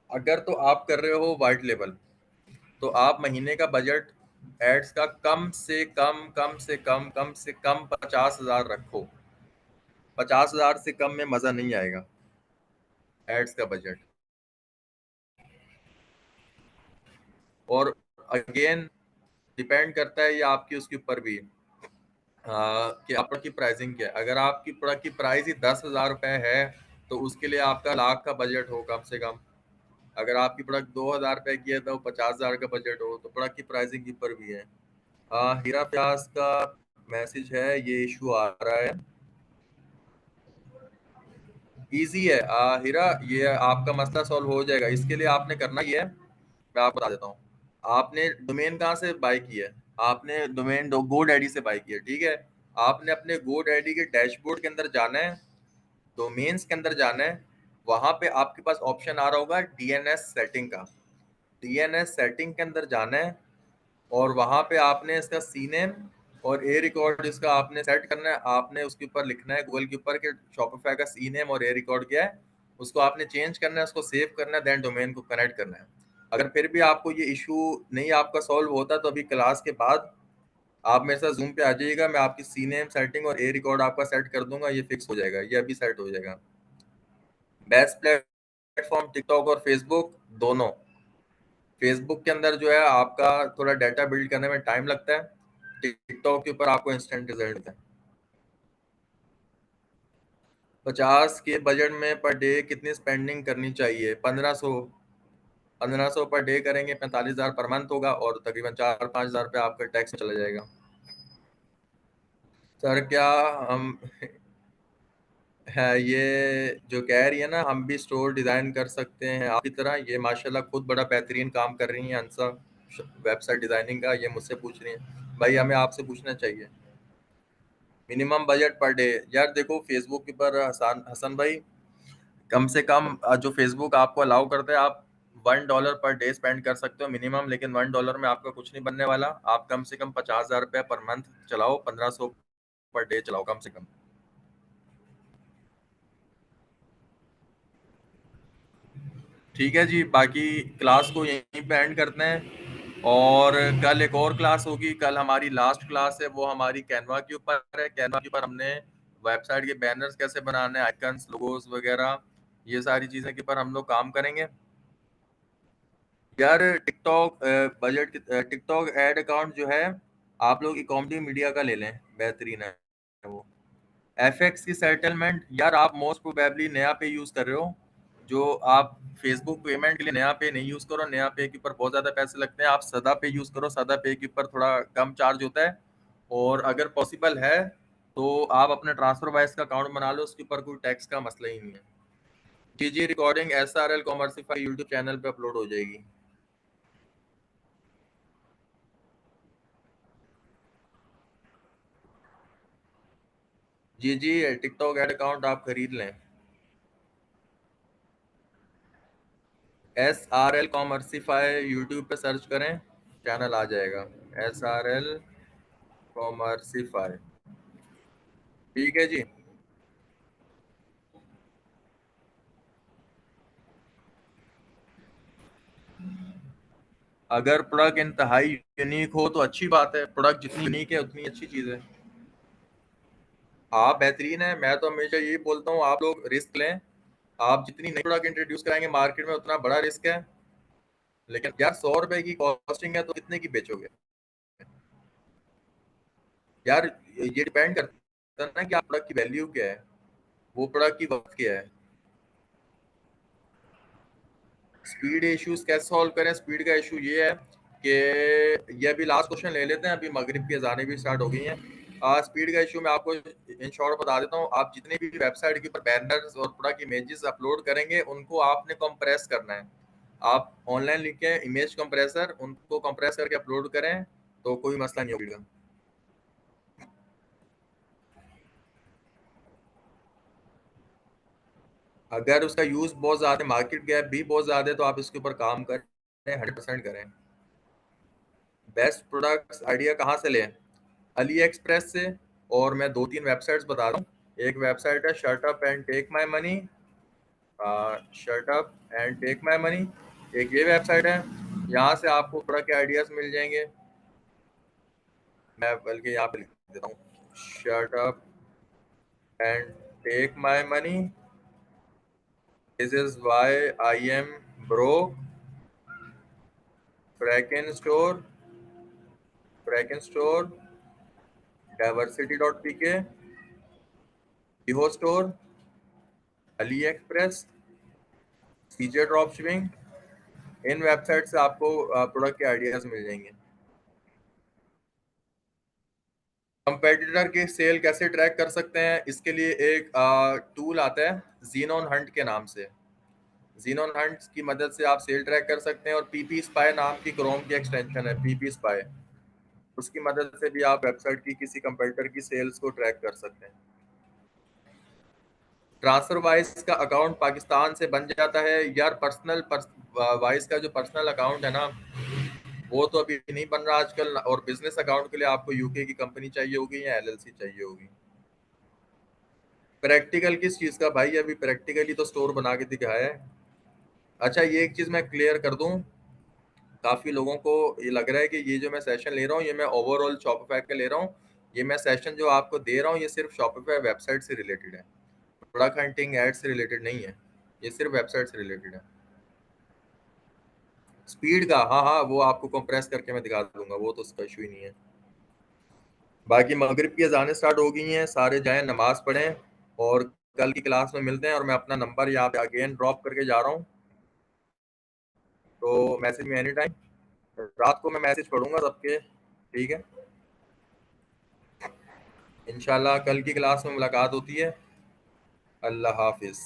अगर तो आप कर रहे हो वाइट लेबल, तो आप महीने का बजट एड्स का कम से कम 50,000 रखो। 50,000 से कम में मजा नहीं आएगा एड्स का बजट। और अगेन डिपेंड करता है ये आपकी उसके ऊपर भी, कि आप प्रोडक्ट की प्राइसिंग क्या है। अगर आपकी प्रोडक्ट की प्राइस ही 10,000 रुपए है, तो उसके लिए आपका लाख का बजट हो कम से कम। अगर आपकी प्रोडक्ट 2,000 रुपए की है तो 50,000 का बजट हो, तो प्रोडक्ट की प्राइसिंग के ऊपर भी है। हीरा प्यास का मैसेज है, ये इशू आ रहा है। इजी है हीरा, ये आपका मसला सॉल्व हो जाएगा। इसके लिए आपने करना ही है, मैं आपको बता देता हूँ। आपने डोमेन कहाँ से बाय की है? आपने डोमेन गो डैडी से बाय की है, ठीक है? आपने अपने गो डैडी के डैशबोर्ड के अंदर जाना है, डोमेन्स के अंदर जाना है। वहां पे आपके पास ऑप्शन आ रहा होगा डीएनएस सेटिंग का। डीएनएस सेटिंग के अंदर जाना है और वहां पे आपने इसका सी नेम और ए रिकॉर्ड इसका आपने सेट करना है। आपने उसके ऊपर लिखना है गूगल के ऊपर कि शॉपिफाई का सी नेम और ए रिकॉर्ड क्या है। उसको आपने चेंज करना है, उसको सेव करना है, देन डोमेन को कनेक्ट करना है। अगर फिर भी आपको ये इशू नहीं आपका सॉल्व होता, तो अभी क्लास के बाद आप मेरे साथ जूम पे आ जाइएगा, मैं आपकी सी नेम सेटिंग और ए रिकॉर्ड आपका सेट कर दूंगा, ये फिक्स हो जाएगा, ये अभी सेट हो जाएगा। बेस्ट प्लेटफॉर्म टिकटॉक और फेसबुक दोनों। फेसबुक के अंदर जो है आपका थोड़ा डाटा बिल्ड करने में टाइम लगता है, टिकटॉक के ऊपर आपको इंस्टेंट रिजल्ट देता है। 50 के बजट में पर डे कितनी स्पेंडिंग करनी चाहिए? 1500। 1500 पर डे करेंगे, 45,000 पर मंथ होगा, और तकरीबन 4-5 हज़ार रुपये आपका टैक्स में चला जाएगा। सर क्या हम है ये जो कह रही है ना, हम भी स्टोर डिजाइन कर सकते हैं आपकी तरह? ये माशाल्लाह खुद बड़ा बेहतरीन काम कर रही हैं अंसा, वेबसाइट डिजाइनिंग का। ये मुझसे पूछ रही हैं, भाई हमें आपसे पूछना चाहिए। मिनिमम बजट पर डे, यार देखो फेसबुक के ऊपर हसन हसन भाई, कम से कम जो फेसबुक आपको अलाउ करता है, आप $1 पर डे स्पेंड कर सकते हो मिनिमम। लेकिन $1 में आपका कुछ नहीं बनने वाला। आप कम से कम 50,000 रुपये पर मंथ चलाओ, 1500 पर डे चलाओ कम से कम। ठीक है जी, बाकी क्लास को यहीं पे एंड करते हैं। और कल एक और क्लास होगी, कल हमारी लास्ट क्लास है, वो हमारी कैनवा के ऊपर है। कैनवा के ऊपर हमने वेबसाइट के बैनर्स कैसे बनाने, आइकन्स, लोगोस वगैरह, ये सारी चीजें के ऊपर हम लोग काम करेंगे। यार TikTok budget, TikTok ad account जो है आप लोग इकॉमडी मीडिया का ले लें, बेहतरीन है वो। एफएक्स की सेटलमेंट यार आप मोस्ट प्रोबेबली नया पे यूज कर रहे हो, जो आप फेसबुक पेमेंट के लिए नया पे नहीं यूज करो, नया पे के ऊपर बहुत ज्यादा पैसे लगते हैं। आप सदा पे यूज करो, सदा पे के ऊपर थोड़ा कम चार्ज होता है। और अगर पॉसिबल है तो आप अपने ट्रांसफर वाइज का अकाउंट बना लो, उसके ऊपर कोई टैक्स का मसला ही नहीं है। जी जी, रिकॉर्डिंग SRL कॉमर्सिफाई यूट्यूब चैनल पे अपलोड हो जाएगी। जी जी, टिकटॉक एड अकाउंट आप खरीद लें। SRL कॉमर्सिफाई यूट्यूब पे सर्च करें, चैनल आ जाएगा। SRL कॉमर्सिफाई। ठीक है जी। अगर प्रोडक्ट इंतहाई यूनिक हो तो अच्छी बात है, प्रोडक्ट जितनी यूनिक है उतनी अच्छी चीज है। आप बेहतरीन है, मैं तो हमेशा यही बोलता हूँ आप लोग रिस्क लें। आप जितनी नई प्रोडक्ट इंट्रोड्यूस कराएंगे मार्केट में उतना बड़ा रिस्क है। लेकिन यार 100 रुपए की कॉस्टिंग है तो कितने की बेचोगे यार? ये डिपेंड करता है ना कि आप प्रोडक्ट की वैल्यू क्या है, वो प्रोडक्ट की वक्त क्या है। स्पीड इश्यूज कैसे सॉल्व करें? स्पीड का इशू ये है कि ये अभी लास्ट क्वेश्चन ले लेते हैं, अभी मगरिब की अजानें भी स्टार्ट हो गई हैं। स्पीड का इशू मैं आपको इन शॉर्ट बता देता हूँ। आप जितने भी वेबसाइट के ऊपर बैनर्स और प्रोडक्ट इमेजेस अपलोड करेंगे उनको आपने कंप्रेस करना है। आप ऑनलाइन लिखें इमेज कंप्रेसर, उनको कंप्रेस करके अपलोड करें तो कोई मसला नहीं होगा। अगर उसका यूज बहुत ज्यादा, मार्केट गैप भी बहुत ज्यादा है, तो आप इसके ऊपर काम करें, 100% करें। बेस्ट प्रोडक्ट्स आइडिया कहाँ से लें? अली एक्सप्रेस से। और मैं दो तीन वेबसाइट्स बता रहा हूँ। एक वेबसाइट है shut up and take my money, shut up and take my money, एक ये वेबसाइट है। यहाँ से आपको प्रोडक्ट के आइडियाज मिल जाएंगे। मैं बल्कि यहाँ पे लिख देता हूँ, shut up and take my money, this is why I am broke, Fraken store, Fraken store, diversity dot P K, Ho store, AliExpress, CJ drop shipping. इन वेबसाइट से आपको प्रोडक्ट के आइडियाज मिल जाएंगे। कंपेटिटर की cell कैसे track कर सकते हैं? इसके लिए एक टूल आता है जीनोन हंट के नाम से। जीनोन हंट की मदद से आप सेल ट्रैक कर सकते हैं। और पीपी स्पाई नाम की क्रोम की एक्सटेंशन है, पीपी स्पाई, उसकी मदद से भी आप वेबसाइट की किसी कंपेटिटर की सेल्स को ट्रैक कर सकते हैं। ट्रांसफर वाइज का अकाउंट पाकिस्तान से बन जाता है यार। पर्सनल वाइज का जो पर्सनल अकाउंट है ना, वो तो अभी नहीं बन रहा आजकल। और बिजनेस अकाउंट के लिए आपको यूके की कंपनी चाहिए होगी या LLC चाहिए होगी। प्रैक्टिकल किस चीज का भाई? अभी प्रैक्टिकली तो स्टोर बना के दिखाया है। अच्छा, ये एक चीज मैं क्लियर कर दूं, काफी लोगों को ये लग रहा है कि ये जो मैं सेशन ले रहा हूँ ये मैं ओवरऑल शॉपिफाई का ले रहा हूँ। ये मैं सेशन जो आपको दे रहा हूँ ये सिर्फ शॉपिफाई वेबसाइट से रिलेटेड है, प्रोडक्ट हंटिंग एड से रिलेटेड नहीं है। ये सिर्फ वेबसाइट से रिलेटेड है। स्पीड का, हाँ हाँ, वो आपको कंप्रेस करके मैं दिखा दूंगा, वो तो उसका इशू ही नहीं है। बाकी मगरिब की अजानें स्टार्ट हो गई हैं, सारे जाएं नमाज पढ़ें। और कल की क्लास में मिलते हैं। और मैं अपना नंबर यहाँ पे अगेन ड्रॉप करके जा रहा हूँ, तो मैसेज में एनी टाइम। रात को मैं मैसेज पढ़ूंगा सबके। ठीक है, इंशाल्लाह कल की क्लास में मुलाकात होती है। अल्लाह हाफिज।